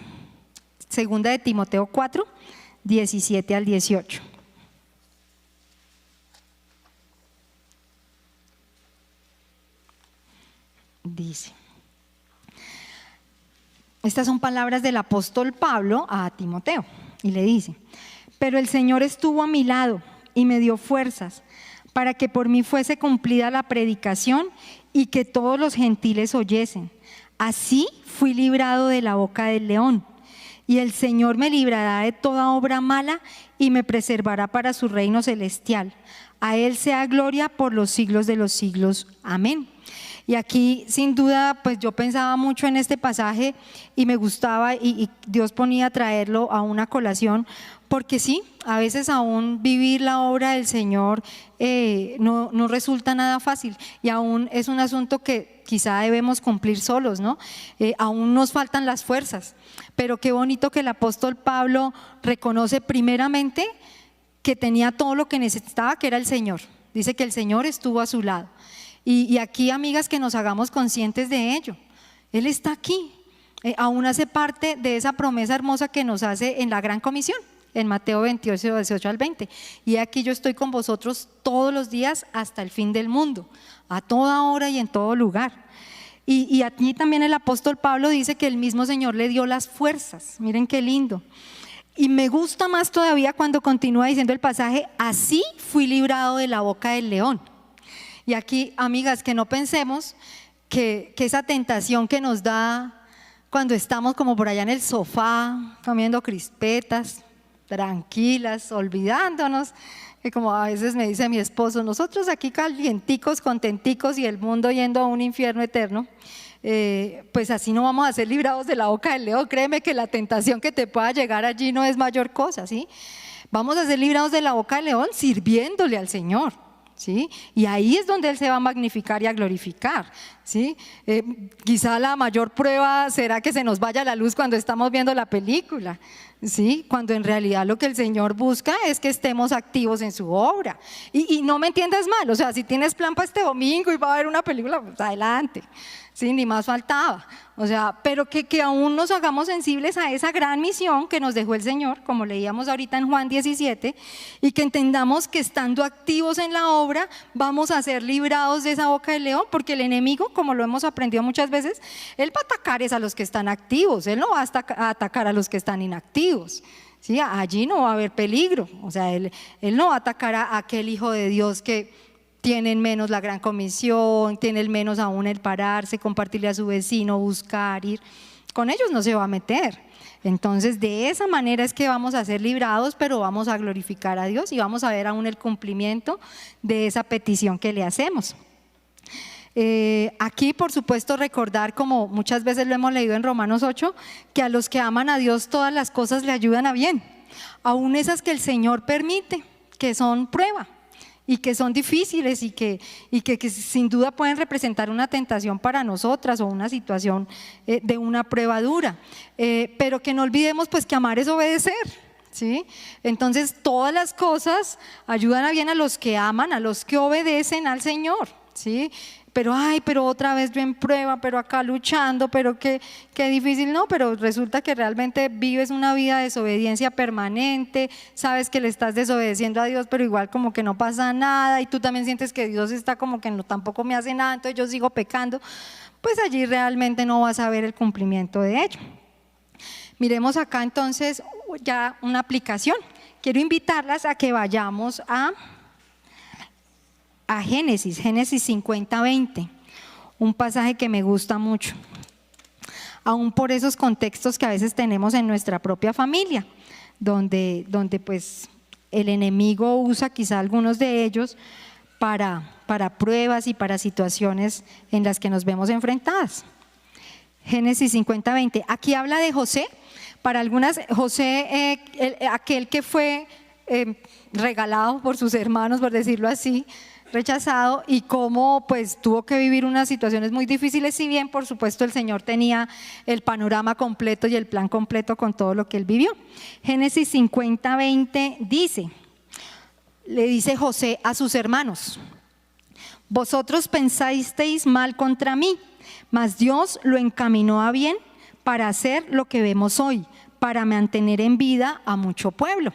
segunda de Timoteo 4, 17 al 18. Dice, estas son palabras del apóstol Pablo a Timoteo y le dice: pero el Señor estuvo a mi lado y me dio fuerzas para que por mí fuese cumplida la predicación y que todos los gentiles oyesen. Así fui librado de la boca del león. Y el Señor me librará de toda obra mala y me preservará para su reino celestial. A Él sea gloria por los siglos de los siglos. Amén. Y aquí sin duda pues yo pensaba mucho en este pasaje y me gustaba y Dios ponía a traerlo a una colación, porque sí, a veces aún vivir la obra del Señor no resulta nada fácil y aún es un asunto que quizá debemos cumplir solos, ¿no? Aún nos faltan las fuerzas, pero qué bonito que el apóstol Pablo reconoce primeramente que tenía todo lo que necesitaba, que era el Señor. Dice que el Señor estuvo a su lado. Y aquí, amigas, que nos hagamos conscientes de ello. Él está aquí, aún hace parte de esa promesa hermosa que nos hace en la Gran Comisión, en Mateo 28, 18 al 20. Y aquí yo estoy con vosotros todos los días hasta el fin del mundo, a toda hora y en todo lugar. Y aquí también el apóstol Pablo dice que el mismo Señor le dio las fuerzas. Miren qué lindo. Y me gusta más todavía cuando continúa diciendo el pasaje: así fui librado de la boca del león. Y aquí, amigas, que no pensemos que esa tentación que nos da cuando estamos como por allá en el sofá, comiendo crispetas, tranquilas, olvidándonos, que como a veces me dice mi esposo, nosotros aquí calienticos, contenticos y el mundo yendo a un infierno eterno, pues así no vamos a ser librados de la boca del león. Créeme que la tentación que te pueda llegar allí no es mayor cosa, ¿sí? Vamos a ser librados de la boca del león sirviéndole al Señor, ¿sí? Y ahí es donde Él se va a magnificar y a glorificar, ¿sí? Quizá la mayor prueba será que se nos vaya la luz cuando estamos viendo la película, ¿sí? Cuando en realidad lo que el Señor busca es que estemos activos en su obra. Y no me entiendas mal, o sea, si tienes plan para este domingo y va a haber una película, pues adelante, ¿sí? Ni más faltaba. O sea, pero que aún nos hagamos sensibles a esa gran misión que nos dejó el Señor, como leíamos ahorita en Juan 17, y que entendamos que estando activos en la obra vamos a ser librados de esa boca del león, porque el enemigo, como lo hemos aprendido muchas veces, él va a atacar a los que están activos, él no va a atacar a los que están inactivos, ¿sí? Allí no va a haber peligro, o sea, él no va a atacar a aquel hijo de Dios que tienen menos la gran comisión, tienen menos aún el pararse, compartirle a su vecino, buscar, ir. Con ellos no se va a meter. Entonces, de esa manera es que vamos a ser librados, pero vamos a glorificar a Dios y vamos a ver aún el cumplimiento de esa petición que le hacemos. Aquí, por supuesto, recordar, como muchas veces lo hemos leído en Romanos 8, que a los que aman a Dios todas las cosas le ayudan a bien, aún esas que el Señor permite, que son prueba. y que son difíciles y que sin duda pueden representar una tentación para nosotras o una situación de una prueba dura, pero que no olvidemos pues que amar es obedecer. ¿Sí? Entonces todas las cosas ayudan a bien a los que aman, a los que obedecen al Señor, ¿sí? Pero otra vez yo en prueba, pero acá luchando, pero qué difícil. No, pero resulta que realmente vives una vida de desobediencia permanente, sabes que le estás desobedeciendo a Dios, pero igual como que no pasa nada y tú también sientes que Dios está como que no, tampoco me hace nada, entonces yo sigo pecando, pues allí realmente no vas a ver el cumplimiento de ello. Miremos acá entonces ya una aplicación. Quiero invitarlas a que vayamos a Génesis 50:20, un pasaje que me gusta mucho, aún por esos contextos que a veces tenemos en nuestra propia familia, donde pues el enemigo usa quizá algunos de ellos para pruebas y para situaciones en las que nos vemos enfrentadas. Génesis 50:20, aquí habla de José. Para algunas, José, aquel que fue regalado por sus hermanos, por decirlo así, rechazado, y cómo pues tuvo que vivir unas situaciones muy difíciles, si bien por supuesto el Señor tenía el panorama completo y el plan completo con todo lo que él vivió. Génesis 50:20 dice, le dice José a sus hermanos: vosotros pensasteis mal contra mí, mas Dios lo encaminó a bien para hacer lo que vemos hoy, para mantener en vida a mucho pueblo.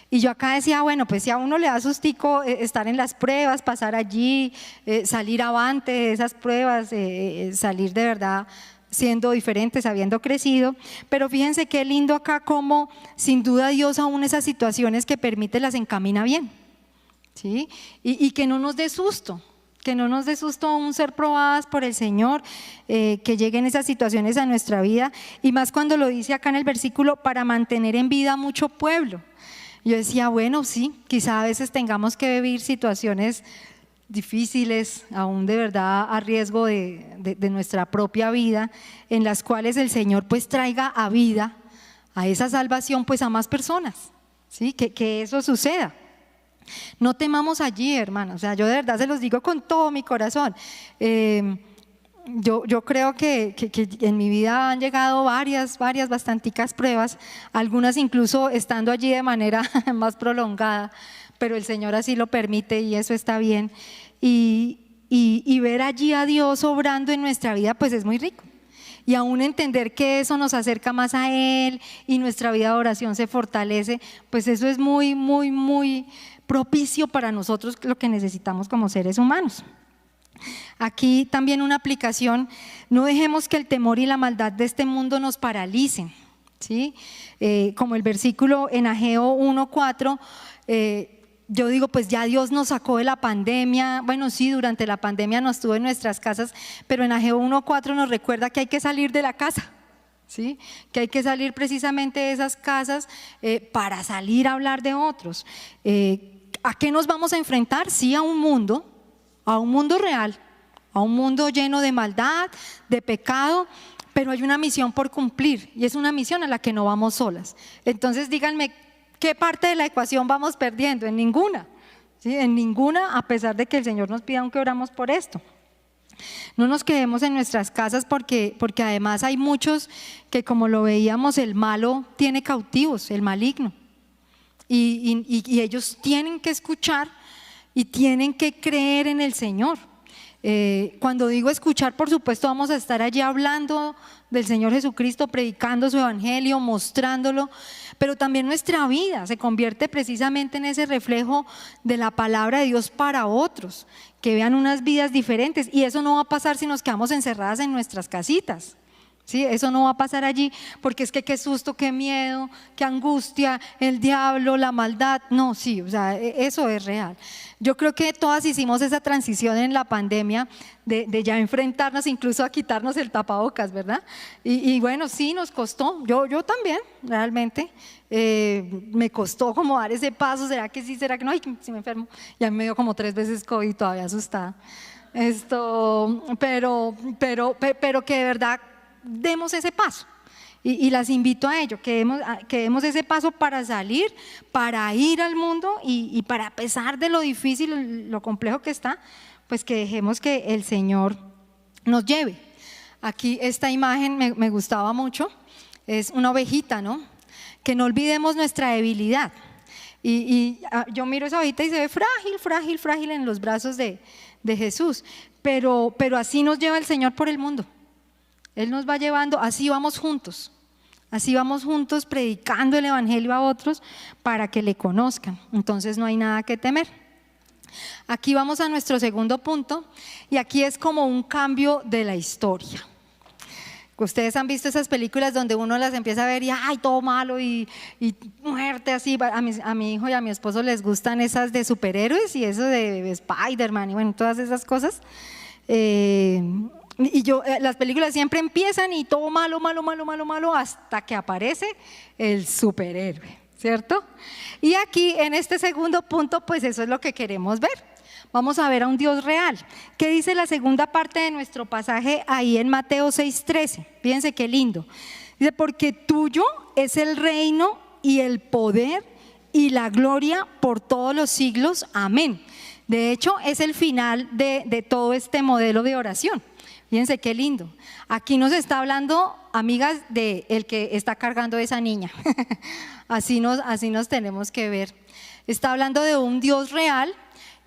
Y yo acá decía, bueno, pues si a uno le da sustico estar en las pruebas, pasar allí, salir avante de esas pruebas, salir de verdad siendo diferentes, habiendo crecido, pero fíjense qué lindo acá como sin duda Dios aún esas situaciones que permite las encamina bien, ¿sí? Y que no nos dé susto. Que no nos dé susto aún ser probadas por el Señor, que lleguen esas situaciones a nuestra vida, y más cuando lo dice acá en el versículo, para mantener en vida a mucho pueblo. Yo decía, bueno, sí, quizá a veces tengamos que vivir situaciones difíciles, aún de verdad a riesgo de nuestra propia vida, en las cuales el Señor pues traiga a vida, a esa salvación pues a más personas, ¿sí? Que eso suceda. No temamos allí, hermanos, o sea, yo de verdad se los digo con todo mi corazón. Yo creo que en mi vida han llegado varias bastanticas pruebas, algunas incluso estando allí de manera más prolongada, pero el Señor así lo permite y eso está bien. Y ver allí a Dios obrando en nuestra vida pues es muy rico. Y aún entender que eso nos acerca más a Él y nuestra vida de oración se fortalece, pues eso es muy propicio para nosotros, lo que necesitamos como seres humanos. Aquí también una aplicación: no dejemos que el temor y la maldad de este mundo nos paralicen, ¿sí? Como el versículo en Ageo 1:4, yo digo, pues ya Dios nos sacó de la pandemia. Bueno, sí, durante la pandemia nos tuvo en nuestras casas, pero en Ageo 1:4 nos recuerda que hay que salir de la casa, ¿sí? Que hay que salir precisamente de esas casas para salir a hablar de otros. ¿A qué nos vamos a enfrentar? Sí, a un mundo real, a un mundo lleno de maldad, de pecado, pero hay una misión por cumplir y es una misión a la que no vamos solas. Entonces díganme, ¿qué parte de la ecuación vamos perdiendo? En ninguna, ¿sí? En ninguna, a pesar de que el Señor nos pida aunque oramos por esto. No nos quedemos en nuestras casas porque además hay muchos que, como lo veíamos, el malo tiene cautivos, el maligno. Y ellos tienen que escuchar y tienen que creer en el Señor. Cuando digo escuchar, por supuesto vamos a estar allí hablando del Señor Jesucristo, predicando su evangelio, mostrándolo, pero también nuestra vida se convierte precisamente en ese reflejo de la palabra de Dios para otros, que vean unas vidas diferentes. Y eso no va a pasar si nos quedamos encerradas en nuestras casitas. ¿Sí? Eso no va a pasar allí, porque es que qué susto, qué miedo, qué angustia, el diablo, la maldad. No, sí, o sea, eso es real. Yo creo que todas hicimos esa transición en la pandemia de ya enfrentarnos incluso a quitarnos el tapabocas, ¿verdad? Y bueno, sí, nos costó, yo también, realmente, me costó como dar ese paso. ¿Será que sí, será que no? Ay, si me enfermo, ya me dio como 3 veces COVID, todavía asustada. Pero que de verdad demos ese paso Y las invito a ello, que demos ese paso para salir, para ir al mundo y para, a pesar de lo difícil, lo complejo que está, pues que dejemos que el Señor nos lleve. Aquí esta imagen me gustaba mucho, es una ovejita, ¿no? Que no olvidemos nuestra debilidad. Yo miro esa ovejita y se ve frágil, frágil, frágil en los brazos de Jesús, pero así nos lleva el Señor por el mundo. Él nos va llevando, así vamos juntos predicando el evangelio a otros para que le conozcan. Entonces no hay nada que temer. Aquí vamos a nuestro segundo punto y aquí es como un cambio de la historia. Ustedes han visto esas películas donde uno las empieza a ver y ¡ay, todo malo y muerte así! A mi hijo y a mi esposo les gustan esas de superhéroes y eso de Spider-Man y bueno, todas esas cosas. Las películas siempre empiezan y todo malo, malo, malo, malo, malo hasta que aparece el superhéroe, ¿cierto? Y aquí en este segundo punto, pues eso es lo que queremos ver. Vamos a ver a un Dios real. ¿Qué dice la segunda parte de nuestro pasaje ahí en Mateo 6:13? Fíjense qué lindo. Dice, porque tuyo es el reino y el poder y la gloria por todos los siglos. Amén. De hecho, es el final de todo este modelo de oración. Fíjense qué lindo. Aquí nos está hablando, amigas, de el que está cargando a esa niña. así nos tenemos que ver. Está hablando de un Dios real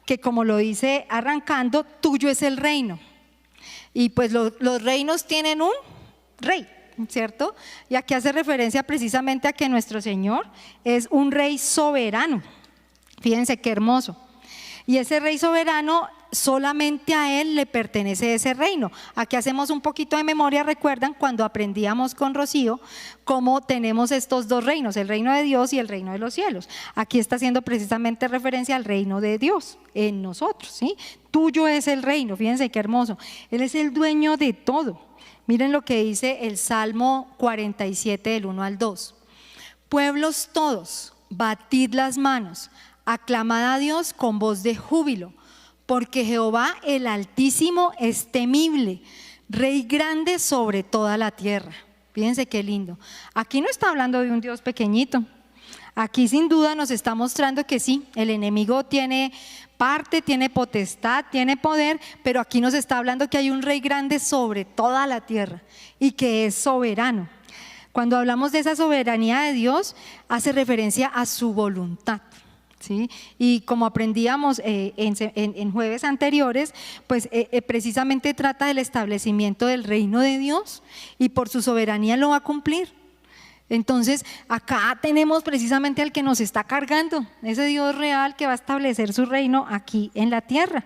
que, como lo dice arrancando, tuyo es el reino. Y pues los reinos tienen un rey, ¿cierto? Y aquí hace referencia precisamente a que nuestro Señor es un rey soberano. Fíjense qué hermoso. Y ese rey soberano, solamente a Él le pertenece ese reino. Aquí hacemos un poquito de memoria, recuerdan cuando aprendíamos con Rocío cómo tenemos estos dos reinos, el reino de Dios y el reino de los cielos. Aquí está haciendo precisamente referencia al reino de Dios en nosotros, ¿sí? Tuyo es el reino, fíjense qué hermoso. Él es el dueño de todo. Miren lo que dice el Salmo 47 del 1 al 2. Pueblos todos, batid las manos, aclamad a Dios con voz de júbilo, porque Jehová el Altísimo es temible, Rey grande sobre toda la tierra. Fíjense qué lindo. Aquí no está hablando de un Dios pequeñito. Aquí sin duda nos está mostrando que sí, el enemigo tiene parte, tiene potestad, tiene poder, pero aquí nos está hablando que hay un Rey grande sobre toda la tierra y que es soberano. Cuando hablamos de esa soberanía de Dios, hace referencia a su voluntad. ¿Sí? Y como aprendíamos en jueves anteriores, pues precisamente trata del establecimiento del reino de Dios y por su soberanía lo va a cumplir. Entonces acá tenemos precisamente al que nos está cargando, ese Dios real que va a establecer su reino aquí en la tierra.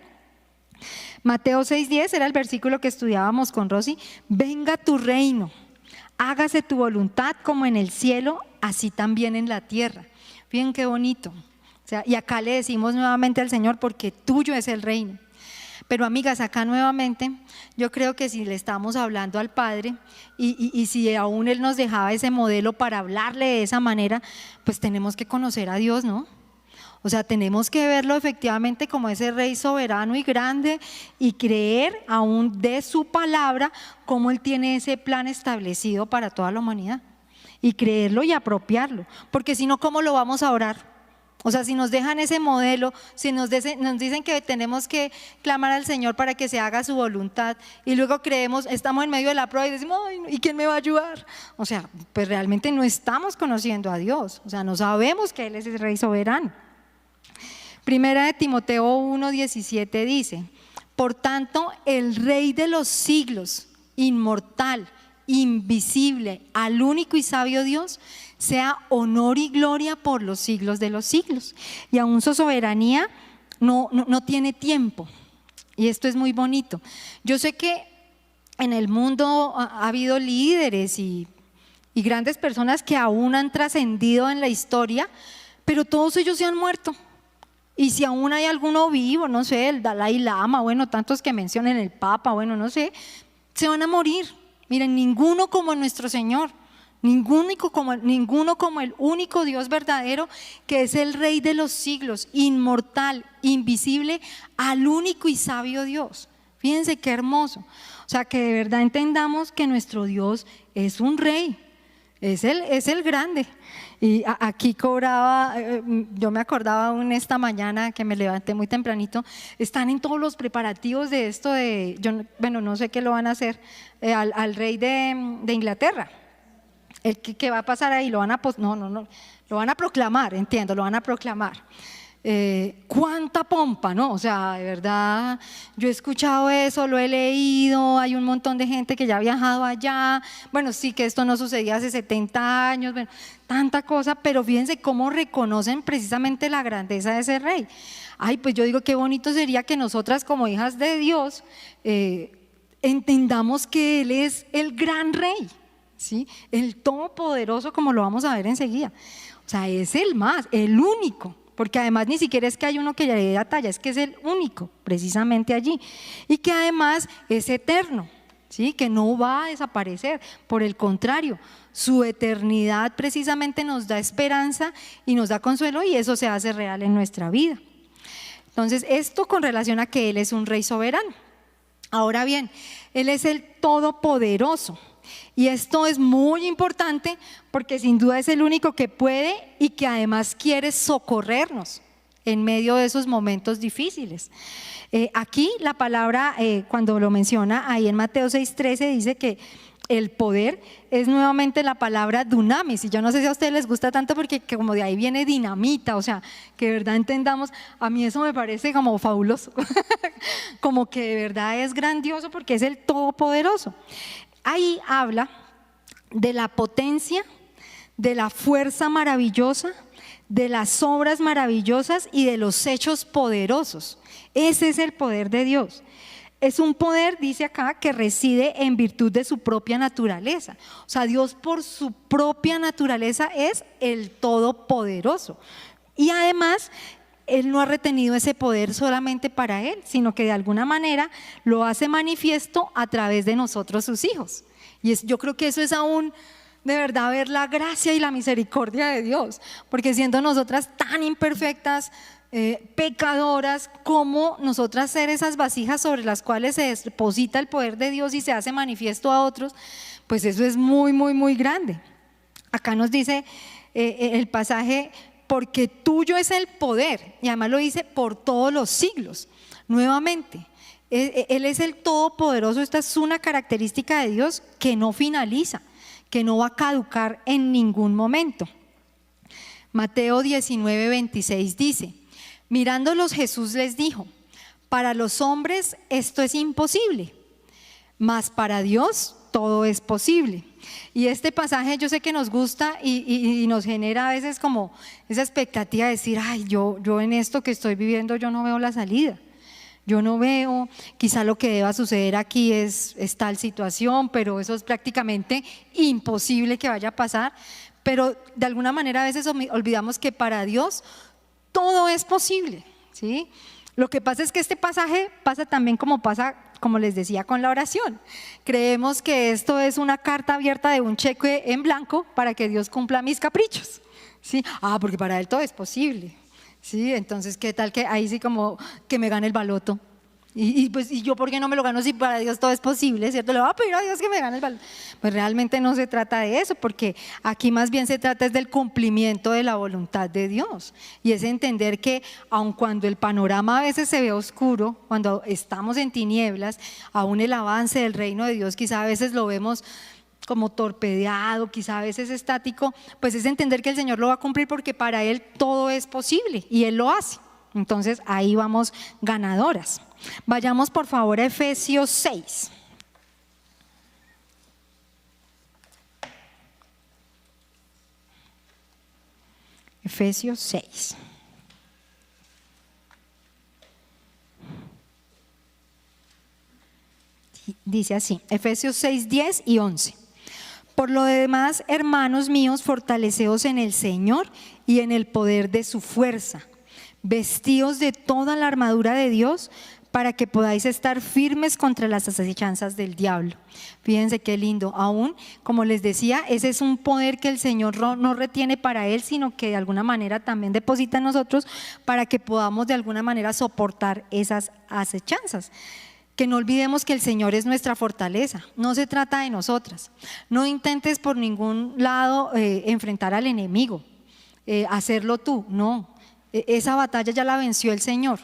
Mateo 6:10 era el versículo que estudiábamos con Rosy. Venga tu reino, hágase tu voluntad como en el cielo, así también en la tierra. Fíjense qué bonito. O sea, y acá le decimos nuevamente al Señor, porque tuyo es el reino. Pero amigas, acá nuevamente yo creo que si le estamos hablando al Padre y si aún Él nos dejaba ese modelo para hablarle de esa manera, pues tenemos que conocer a Dios, ¿no? O sea, tenemos que verlo efectivamente como ese Rey soberano y grande y creer aún de su palabra cómo Él tiene ese plan establecido para toda la humanidad y creerlo y apropiarlo, porque si no, ¿cómo lo vamos a orar? O sea, si nos dejan ese modelo, si nos dicen que tenemos que clamar al Señor para que se haga su voluntad y luego creemos, estamos en medio de la prueba y decimos, ay, ¿y quién me va a ayudar? O sea, pues realmente no estamos conociendo a Dios, o sea, no sabemos que Él es el Rey soberano. Primera de Timoteo 1:17 dice, por tanto, el Rey de los siglos, inmortal, invisible, al único y sabio Dios, sea honor y gloria por los siglos de los siglos. Y aún su soberanía no tiene tiempo. Y esto es muy bonito. Yo sé que en el mundo ha habido líderes y grandes personas que aún han trascendido en la historia, pero todos ellos se han muerto. Y si aún hay alguno vivo, no sé, el Dalai Lama, bueno, tantos que mencionan, el Papa, bueno, no sé, se van a morir. Miren, ninguno como nuestro Señor. Ninguno como el único Dios verdadero, que es el Rey de los siglos, inmortal, invisible, al único y sabio Dios. Fíjense qué hermoso. O sea, que de verdad entendamos que nuestro Dios es un Rey, Es el grande. Y aquí cobraba, yo me acordaba aún esta mañana que me levanté muy tempranito, están en todos los preparativos de esto de, bueno, no sé qué lo van a hacer, al rey de Inglaterra. ¿Qué va a pasar ahí? Lo van a, no, lo van a proclamar, entiendo, lo van a proclamar. Cuánta pompa, ¿no? O sea, de verdad, yo he escuchado eso, lo he leído, hay un montón de gente que ya ha viajado allá. Bueno, sí que esto no sucedía hace 70 años, bueno, tanta cosa, pero fíjense cómo reconocen precisamente la grandeza de ese rey. Ay, pues yo digo, qué bonito sería que nosotras como hijas de Dios entendamos que Él es el gran rey, ¿sí? El todopoderoso, como lo vamos a ver enseguida. O sea, es el más, el único. Porque además ni siquiera es que hay uno que ya le dé la talla, es que es el único, precisamente allí. Y que además es eterno, ¿sí? Que no va a desaparecer. Por el contrario, su eternidad precisamente nos da esperanza y nos da consuelo, y eso se hace real en nuestra vida. Entonces, esto con relación a que Él es un rey soberano. Ahora bien, Él es el todopoderoso. Y esto es muy importante porque sin duda es el único que puede y que además quiere socorrernos en medio de esos momentos difíciles. Aquí la palabra, cuando lo menciona ahí en Mateo 6:13, dice que el poder es nuevamente la palabra dunamis, y yo no sé si a ustedes les gusta tanto porque como de ahí viene dinamita, o sea, que de verdad entendamos, a mí eso me parece como fabuloso, como que de verdad es grandioso porque es el todopoderoso. Ahí habla de la potencia, de la fuerza maravillosa, de las obras maravillosas y de los hechos poderosos. Ese es el poder de Dios. Es un poder, dice acá, que reside en virtud de su propia naturaleza. O sea, Dios por su propia naturaleza es el todopoderoso. Y además, Él no ha retenido ese poder solamente para Él, sino que de alguna manera lo hace manifiesto a través de nosotros, sus hijos. Y yo creo que eso es aún de verdad ver la gracia y la misericordia de Dios, porque siendo nosotras tan imperfectas, pecadoras, como nosotras ser esas vasijas sobre las cuales se deposita el poder de Dios y se hace manifiesto a otros, pues eso es muy, muy, muy grande. Acá nos dice el pasaje, porque tuyo es el poder, y además lo dice por todos los siglos. Nuevamente, Él es el todopoderoso. Esta es una característica de Dios que no finaliza, que no va a caducar en ningún momento. Mateo 19:26 dice: mirándolos Jesús les dijo, para los hombres esto es imposible, mas para Dios todo es posible. Y este pasaje yo sé que nos gusta y nos genera a veces como esa expectativa de decir, ay, yo en esto que estoy viviendo yo no veo la salida. Yo no veo, quizá lo que deba suceder aquí es tal situación, pero eso es prácticamente imposible que vaya a pasar. Pero de alguna manera a veces olvidamos que para Dios todo es posible, ¿sí? Lo que pasa es que este pasaje pasa también como les decía, con la oración. Creemos que esto es una carta abierta de un cheque en blanco para que Dios cumpla mis caprichos, ¿sí? Porque para Él todo es posible, ¿sí? Entonces, ¿qué tal que ahí sí como que me gane el baloto? ¿Y yo por qué no me lo gano si para Dios todo es posible, ¿cierto? Le voy a pedir a Dios que me gane el baloto. Pues realmente no se trata de eso, porque aquí más bien se trata es del cumplimiento de la voluntad de Dios. Y es entender que aun cuando el panorama a veces se ve oscuro, cuando estamos en tinieblas, aún el avance del reino de Dios quizá a veces lo vemos como torpedeado, quizá a veces estático, pues es entender que el Señor lo va a cumplir porque para Él todo es posible y Él lo hace. Entonces ahí vamos ganadoras. Vayamos por favor a Efesios 6. Efesios 6. Dice así, Efesios 6, 10 y 11. Por lo demás, hermanos míos, fortaleceos en el Señor y en el poder de su fuerza. Vestíos de toda la armadura de Dios para que podáis estar firmes contra las acechanzas del diablo. Fíjense qué lindo. Aún, como les decía, ese es un poder que el Señor no retiene para Él, sino que de alguna manera también deposita en nosotros para que podamos de alguna manera soportar esas acechanzas. que no olvidemos que el Señor es nuestra fortaleza, no se trata de nosotras. No intentes por ningún lado enfrentar al enemigo, hacerlo tú, no. Esa batalla ya la venció el Señor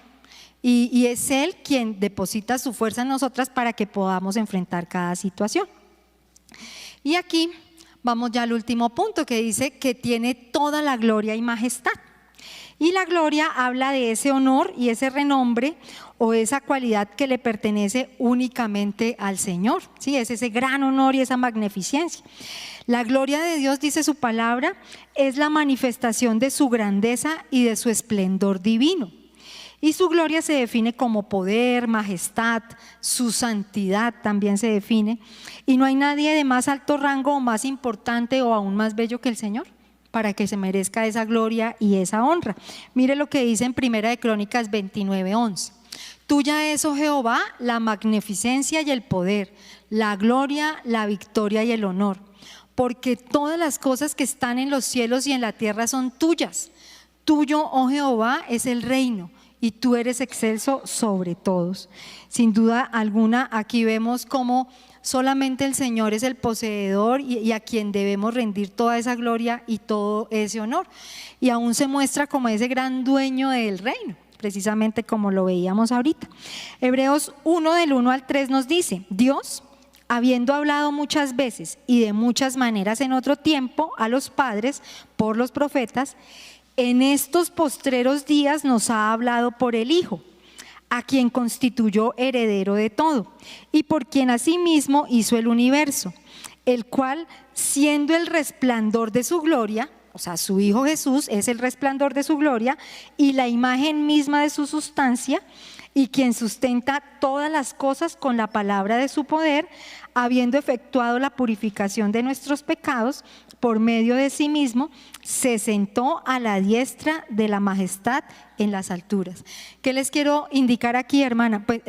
y es Él quien deposita su fuerza en nosotras para que podamos enfrentar cada situación. Y aquí vamos ya al último punto, que dice que tiene toda la gloria y majestad. Y la gloria habla de ese honor y ese renombre o esa cualidad que le pertenece únicamente al Señor, ¿sí? Es ese gran honor y esa magnificencia. La gloria de Dios, dice su palabra, es la manifestación de su grandeza y de su esplendor divino. Y su gloria se define como poder, majestad, su santidad también se define. Y no hay nadie de más alto rango o más importante o aún más bello que el Señor para que se merezca esa gloria y esa honra. Mire lo que dice en Primera de Crónicas 29:11. Tuya es, oh Jehová, la magnificencia y el poder, la gloria, la victoria y el honor, porque todas las cosas que están en los cielos y en la tierra son tuyas. Tuyo, oh Jehová, es el reino, y tú eres excelso sobre todos. Sin duda alguna, aquí vemos cómo solamente el Señor es el poseedor y a quien debemos rendir toda esa gloria y todo ese honor. Y aún se muestra como ese gran dueño del reino, precisamente como lo veíamos ahorita. Hebreos 1 del 1 al 3 nos dice: Dios, habiendo hablado muchas veces y de muchas maneras en otro tiempo a los padres por los profetas, en estos postreros días nos ha hablado por el Hijo, a quien constituyó heredero de todo y por quien asimismo hizo el universo, el cual, siendo el resplandor de su gloria, o sea, su Hijo Jesús es el resplandor de su gloria y la imagen misma de su sustancia, y quien sustenta todas las cosas con la palabra de su poder, habiendo efectuado la purificación de nuestros pecados por medio de sí mismo, se sentó a la diestra de la majestad en las alturas. ¿Qué les quiero indicar aquí, hermana? Pues,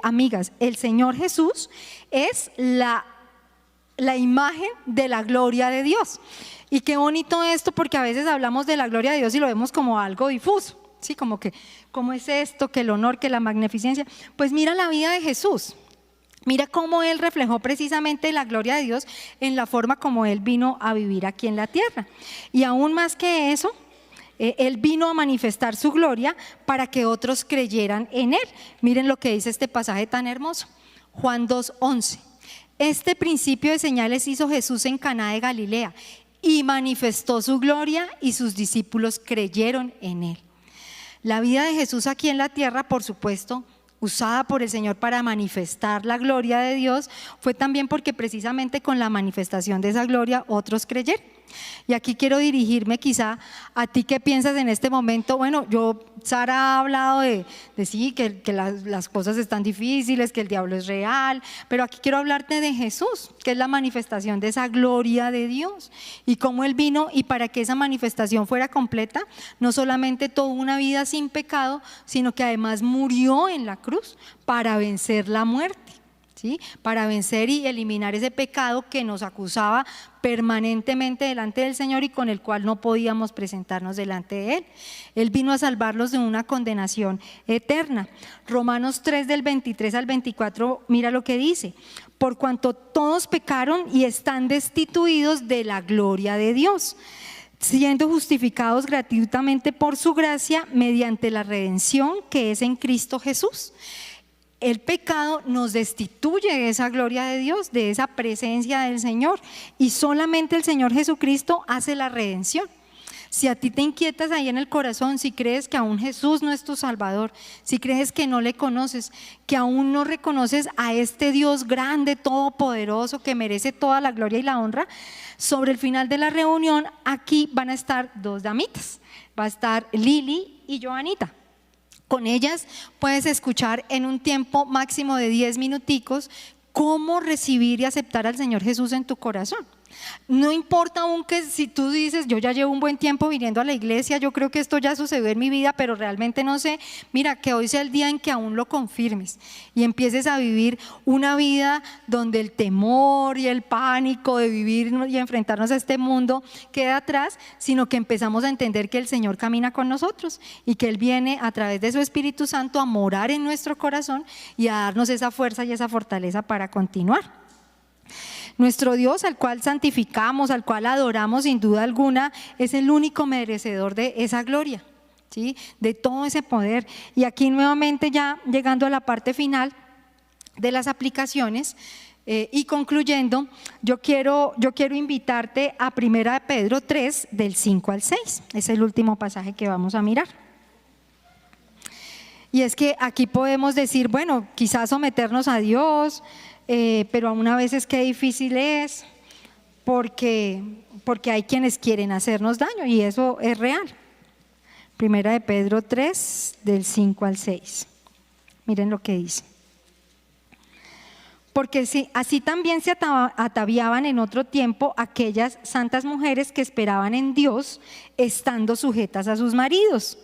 amigas, el Señor Jesús es la imagen de la gloria de Dios. Y qué bonito esto, porque a veces hablamos de la gloria de Dios y lo vemos como algo difuso. Sí, como que, ¿cómo es esto? Que el honor, que la magnificencia. Pues mira la vida de Jesús. Mira cómo Él reflejó precisamente la gloria de Dios en la forma como Él vino a vivir aquí en la tierra. Y aún más que eso, Él vino a manifestar su gloria para que otros creyeran en Él. Miren lo que dice este pasaje tan hermoso. Juan 2:11. Este principio de señales hizo Jesús en Caná de Galilea y manifestó su gloria y sus discípulos creyeron en Él. La vida de Jesús aquí en la tierra, por supuesto, usada por el Señor para manifestar la gloria de Dios, fue también porque precisamente con la manifestación de esa gloria otros creyeron. Y aquí quiero dirigirme quizá a ti que piensas en este momento. Bueno, Sara ha hablado de sí, que las cosas están difíciles, que el diablo es real, pero aquí quiero hablarte de Jesús, que es la manifestación de esa gloria de Dios y cómo Él vino, y para que esa manifestación fuera completa, no solamente tuvo una vida sin pecado, sino que además murió en la cruz para vencer la muerte. ¿Sí? Para vencer y eliminar ese pecado que nos acusaba permanentemente delante del Señor y con el cual no podíamos presentarnos delante de Él. Él vino a salvarlos de una condenación eterna. Romanos 3 del 23 al 24, mira lo que dice: por cuanto todos pecaron y están destituidos de la gloria de Dios, siendo justificados gratuitamente por su gracia mediante la redención que es en Cristo Jesús. El pecado nos destituye de esa gloria de Dios, de esa presencia del Señor, y solamente el Señor Jesucristo hace la redención. Si a ti te inquietas ahí en el corazón, si crees que aún Jesús no es tu Salvador, si crees que no le conoces, que aún no reconoces a este Dios grande, todopoderoso, que merece toda la gloria y la honra, sobre el final de la reunión aquí van a estar dos damitas, va a estar Lili y Joanita. Con ellas puedes escuchar en un tiempo máximo de 10 minuticos cómo recibir y aceptar al Señor Jesús en tu corazón. No importa aún que si tú dices, yo ya llevo un buen tiempo viniendo a la iglesia, yo creo que esto ya sucedió en mi vida, pero realmente no sé. Mira, que hoy sea el día en que aún lo confirmes y empieces a vivir una vida donde el temor y el pánico de vivir y enfrentarnos a este mundo queda atrás, sino que empezamos a entender que el Señor camina con nosotros y que Él viene a través de su Espíritu Santo a morar en nuestro corazón y a darnos esa fuerza y esa fortaleza para continuar. Nuestro Dios, al cual santificamos, al cual adoramos sin duda alguna, es el único merecedor de esa gloria, ¿sí? De todo ese poder. Y aquí nuevamente, ya llegando a la parte final de las aplicaciones y concluyendo, yo quiero invitarte a 1 Pedro 3, del 5 al 6. Es el último pasaje que vamos a mirar. Y es que aquí podemos decir, bueno, quizás someternos a Dios, pero aún a veces qué difícil es, porque hay quienes quieren hacernos daño y eso es real. 1 Pedro 3, del 5 al 6. Miren lo que dice. Porque así también se ataviaban en otro tiempo aquellas santas mujeres que esperaban en Dios, estando sujetas a sus maridos,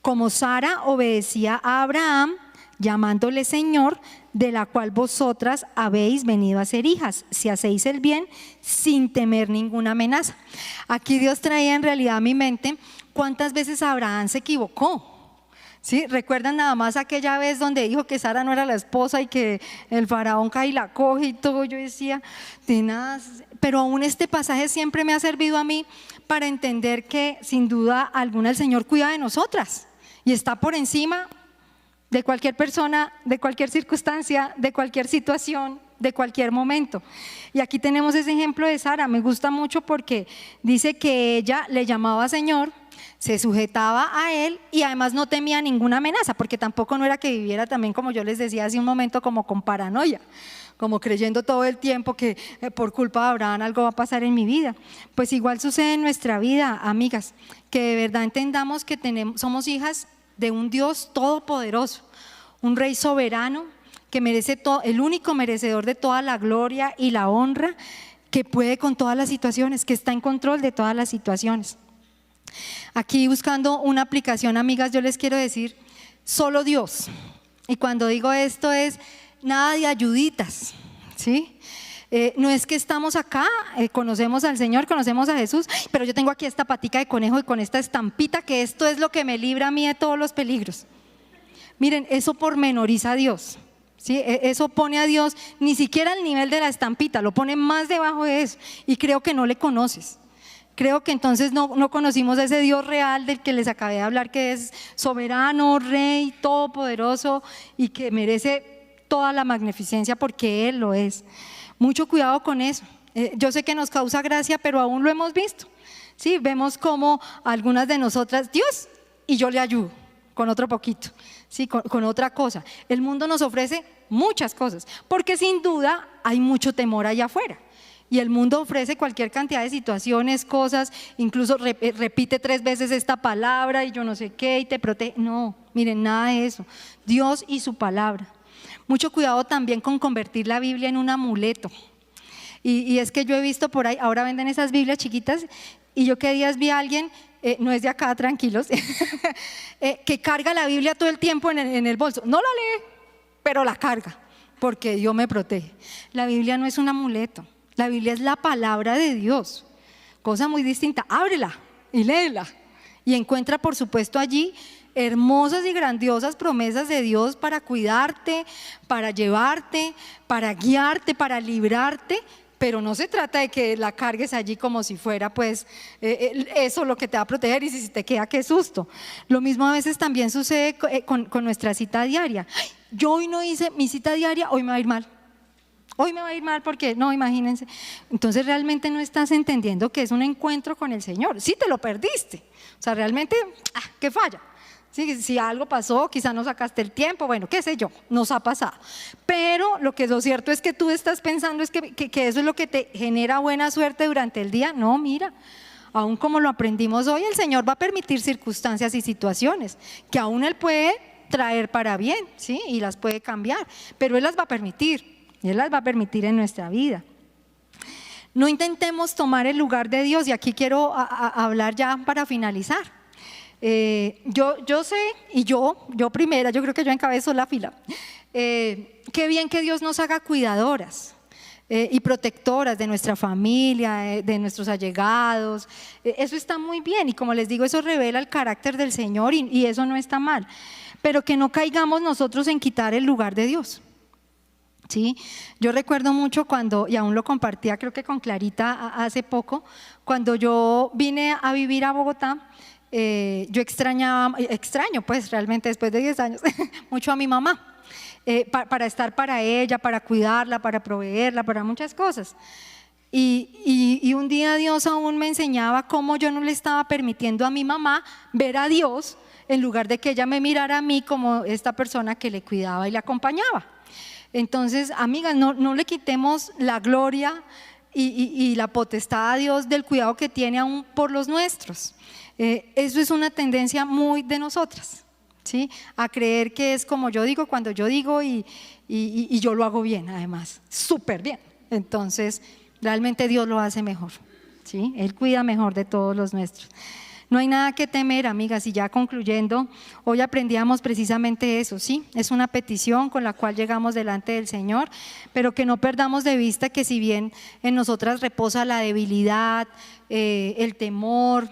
como Sara obedecía a Abraham, llamándole Señor, de la cual vosotras habéis venido a ser hijas, si hacéis el bien sin temer ninguna amenaza. Aquí Dios traía en realidad a mi mente cuántas veces Abraham se equivocó. ¿Sí? ¿Recuerdan nada más aquella vez donde dijo que Sara no era la esposa y que el faraón cae y la coge y todo? Yo decía, de nada, pero aún este pasaje siempre me ha servido a mí para entender que sin duda alguna el Señor cuida de nosotras y está por encima de cualquier persona, de cualquier circunstancia, de cualquier situación, de cualquier momento. Y aquí tenemos ese ejemplo de Sara. Me gusta mucho porque dice que ella le llamaba Señor, se sujetaba a él y además no temía ninguna amenaza, porque tampoco no era que viviera también, como yo les decía hace un momento, como con paranoia, como creyendo todo el tiempo que por culpa de Abraham algo va a pasar en mi vida. Pues igual sucede en nuestra vida, amigas, que de verdad entendamos que somos hijas de un Dios todopoderoso, un Rey soberano que merece el único merecedor de toda la gloria y la honra, que puede con todas las situaciones, que está en control de todas las situaciones. Aquí buscando una aplicación, amigas, yo les quiero decir, solo Dios. Y cuando digo esto es nada de ayuditas, ¿sí? No es que estamos acá, conocemos al Señor, conocemos a Jesús, pero yo tengo aquí esta patica de conejo y con esta estampita que esto es lo que me libra a mí de todos los peligros. Miren, eso pormenoriza a Dios, ¿sí? Eso pone a Dios ni siquiera al nivel de la estampita, lo pone más debajo de eso y creo que no le conoces. Creo que entonces no conocimos a ese Dios real del que les acabé de hablar, que es soberano, Rey, todopoderoso y que merece toda la magnificencia porque Él lo es. Mucho cuidado con eso. Yo sé que nos causa gracia, pero aún lo hemos visto. ¿Sí? Vemos como algunas de nosotras, Dios, y yo le ayudo con otro poquito, ¿sí? con otra cosa. El mundo nos ofrece muchas cosas, porque sin duda hay mucho temor allá afuera. Y el mundo ofrece cualquier cantidad de situaciones, cosas, incluso repite 3 veces esta palabra y yo no sé qué y te protege. No, miren, nada de eso. Dios y su palabra. Mucho cuidado también con convertir la Biblia en un amuleto. Y es que yo he visto por ahí, ahora venden esas Biblias chiquitas y yo que días vi a alguien, no es de acá, tranquilos, que carga la Biblia todo el tiempo en el bolso. No la lee, pero la carga, porque Dios me protege. La Biblia no es un amuleto. La Biblia es la palabra de Dios, cosa muy distinta. Ábrela y léela y encuentra por supuesto allí hermosas y grandiosas promesas de Dios para cuidarte, para llevarte, para guiarte, para librarte, pero no se trata de que la cargues allí como si fuera pues eso lo que te va a proteger y si te queda qué susto. Lo mismo a veces también sucede con nuestra cita diaria. Yo hoy no hice mi cita diaria, hoy me va a ir mal. Hoy me va a ir mal porque, no, imagínense. Entonces realmente no estás entendiendo que es un encuentro con el Señor. Sí te lo perdiste. O sea, realmente, ¿qué falla? Sí, si algo pasó, quizá no sacaste el tiempo, bueno, qué sé yo, nos ha pasado. Pero lo que es lo cierto es que tú estás pensando es que eso es lo que te genera buena suerte durante el día. No, mira, aún como lo aprendimos hoy, el Señor va a permitir circunstancias y situaciones que aún Él puede traer para bien, ¿sí? Y las puede cambiar, pero Él las va a permitir. Y Él las va a permitir en nuestra vida. No intentemos tomar el lugar de Dios, y aquí quiero hablar ya para finalizar. Yo sé, y yo primera, yo creo que yo encabezo la fila. Qué bien que Dios nos haga cuidadoras y protectoras de nuestra familia, de nuestros allegados. Eso está muy bien, y como les digo, eso revela el carácter del Señor, y eso no está mal. Pero que no caigamos nosotros en quitar el lugar de Dios. ¿Sí? Yo recuerdo mucho cuando, y aún lo compartía creo que con Clarita hace poco, cuando yo vine a vivir a Bogotá, yo extraño pues realmente después de 10 años, mucho a mi mamá, para estar para ella, para cuidarla, para proveerla, para muchas cosas. Y un día Dios aún me enseñaba cómo yo no le estaba permitiendo a mi mamá ver a Dios, en lugar de que ella me mirara a mí como esta persona que le cuidaba y le acompañaba. Entonces, amigas, no le quitemos la gloria y la potestad a Dios del cuidado que tiene aún por los nuestros. Eso es una tendencia muy de nosotras, ¿sí? A creer que es como yo digo, cuando yo digo, y yo lo hago bien, además, súper bien. Entonces, realmente Dios lo hace mejor, ¿sí? Él cuida mejor de todos los nuestros. No hay nada que temer, amigas, y ya concluyendo, hoy aprendíamos precisamente eso, ¿sí? Es una petición con la cual llegamos delante del Señor, pero que no perdamos de vista que si bien en nosotras reposa la debilidad, el temor,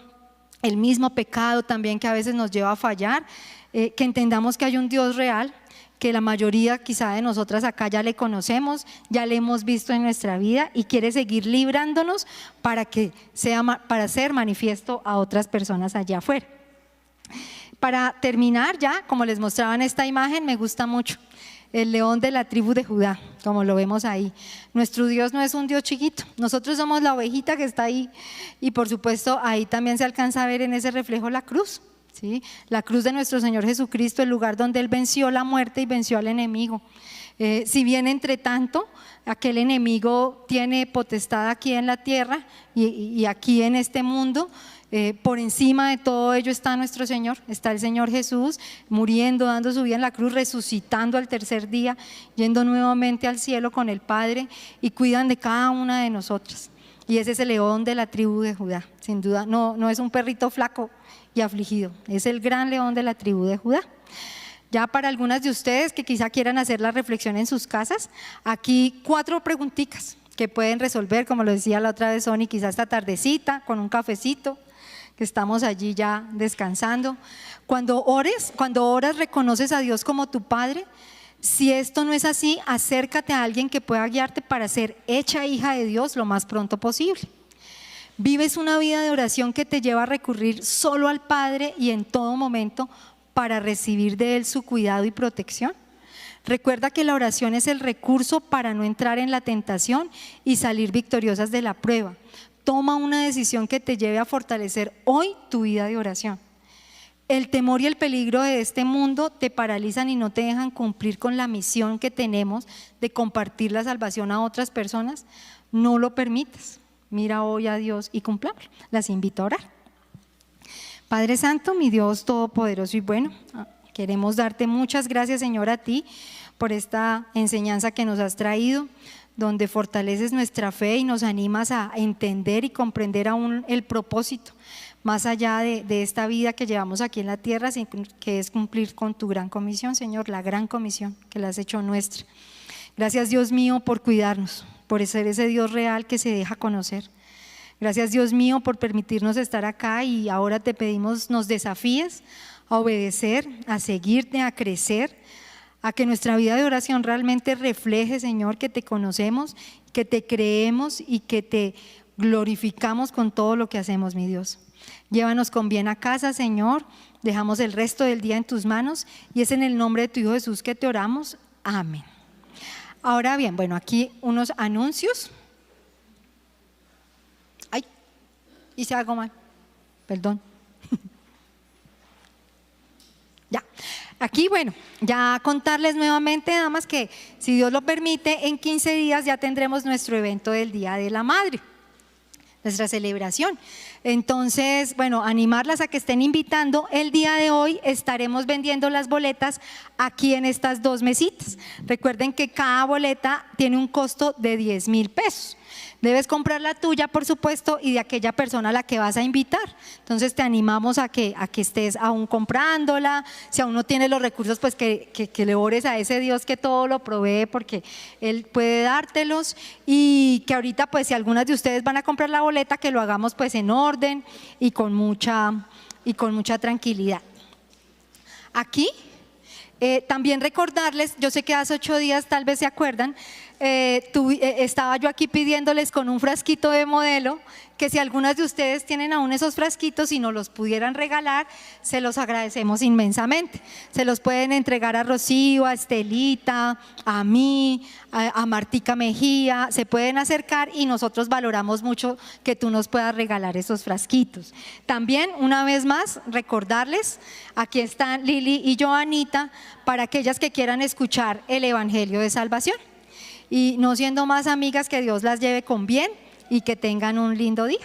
el mismo pecado también que a veces nos lleva a fallar, que entendamos que hay un Dios real, que la mayoría quizá de nosotras acá ya le conocemos, ya le hemos visto en nuestra vida, y quiere seguir librándonos para ser manifiesto a otras personas allá afuera. Para terminar ya, como les mostraba en esta imagen, me gusta mucho el león de la tribu de Judá, como lo vemos ahí. Nuestro Dios no es un Dios chiquito, nosotros somos la ovejita que está ahí, y por supuesto ahí también se alcanza a ver en ese reflejo la cruz. ¿Sí? La cruz de nuestro Señor Jesucristo, el lugar donde Él venció la muerte y venció al enemigo. Si bien entre tanto aquel enemigo tiene potestad aquí en la tierra y aquí en este mundo, por encima de todo ello está nuestro Señor, está el Señor Jesús muriendo, dando su vida en la cruz, resucitando al tercer día, yendo nuevamente al cielo con el Padre, y cuidan de cada una de nosotras. Y ese es el león de la tribu de Judá, sin duda, no es un perrito flaco y afligido, es el gran león de la tribu de Judá. Ya para algunas de ustedes que quizá quieran hacer la reflexión en sus casas, aquí 4 preguntitas que pueden resolver, como lo decía la otra vez Sony, quizá esta tardecita con un cafecito, que estamos allí ya descansando. Cuando oras, reconoces a Dios como tu Padre. Si esto no es así, acércate a alguien que pueda guiarte para ser hecha hija de Dios lo más pronto posible. Vives una vida de oración que te lleva a recurrir solo al Padre y en todo momento para recibir de Él su cuidado y protección. Recuerda que la oración es el recurso para no entrar en la tentación y salir victoriosas de la prueba. Toma una decisión que te lleve a fortalecer hoy tu vida de oración. El temor y el peligro de este mundo te paralizan y no te dejan cumplir con la misión que tenemos de compartir la salvación a otras personas. No lo permitas. Mira hoy a Dios y cúmplalo. Las invito a orar. Padre Santo, mi Dios todopoderoso y bueno, queremos darte muchas gracias, Señor, a ti por esta enseñanza que nos has traído, donde fortaleces nuestra fe y nos animas a entender y comprender aún el propósito más allá de esta vida que llevamos aquí en la tierra, que es cumplir con tu gran comisión, Señor, la gran comisión que la has hecho nuestra. Gracias, Dios mío, por cuidarnos, por ser ese Dios real que se deja conocer. Gracias, Dios mío, por permitirnos estar acá, y ahora te pedimos nos desafíes a obedecer, a seguirte, a crecer, a que nuestra vida de oración realmente refleje, Señor, que te conocemos, que te creemos y que te glorificamos con todo lo que hacemos, mi Dios. Llévanos con bien a casa, Señor. Dejamos el resto del día en tus manos, y es en el nombre de tu Hijo Jesús que te oramos. Amén. Ahora bien, bueno, aquí unos anuncios. Ay, hice algo mal, perdón. Ya, aquí bueno, ya contarles nuevamente, nada más que si Dios lo permite, en 15 días ya tendremos nuestro evento del Día de la Madre, nuestra celebración. Entonces, bueno, animarlas a que estén invitando. El día de hoy estaremos vendiendo las boletas aquí en estas 2 mesitas. Recuerden que cada boleta tiene un costo de 10,000 pesos. Debes comprar la tuya, por supuesto, y de aquella persona a la que vas a invitar. Entonces te animamos a que estés aún comprándola. Si aún no tienes los recursos, pues que le ores a ese Dios que todo lo provee, porque Él puede dártelos. Y que ahorita, pues si algunas de ustedes van a comprar la boleta, que lo hagamos pues en orden y con mucha tranquilidad. Aquí también recordarles, yo sé que hace 8 días tal vez se acuerdan, estaba yo aquí pidiéndoles con un frasquito de modelo, que si algunas de ustedes tienen aún esos frasquitos y nos los pudieran regalar, se los agradecemos inmensamente. Se los pueden entregar a Rocío, a Estelita, a mí, a Martica Mejía, se pueden acercar y nosotros valoramos mucho que tú nos puedas regalar esos frasquitos. También, una vez más, recordarles, aquí están Lili y Joanita, para aquellas que quieran escuchar el Evangelio de Salvación. Y no siendo más, amigas, que Dios las lleve con bien y que tengan un lindo día.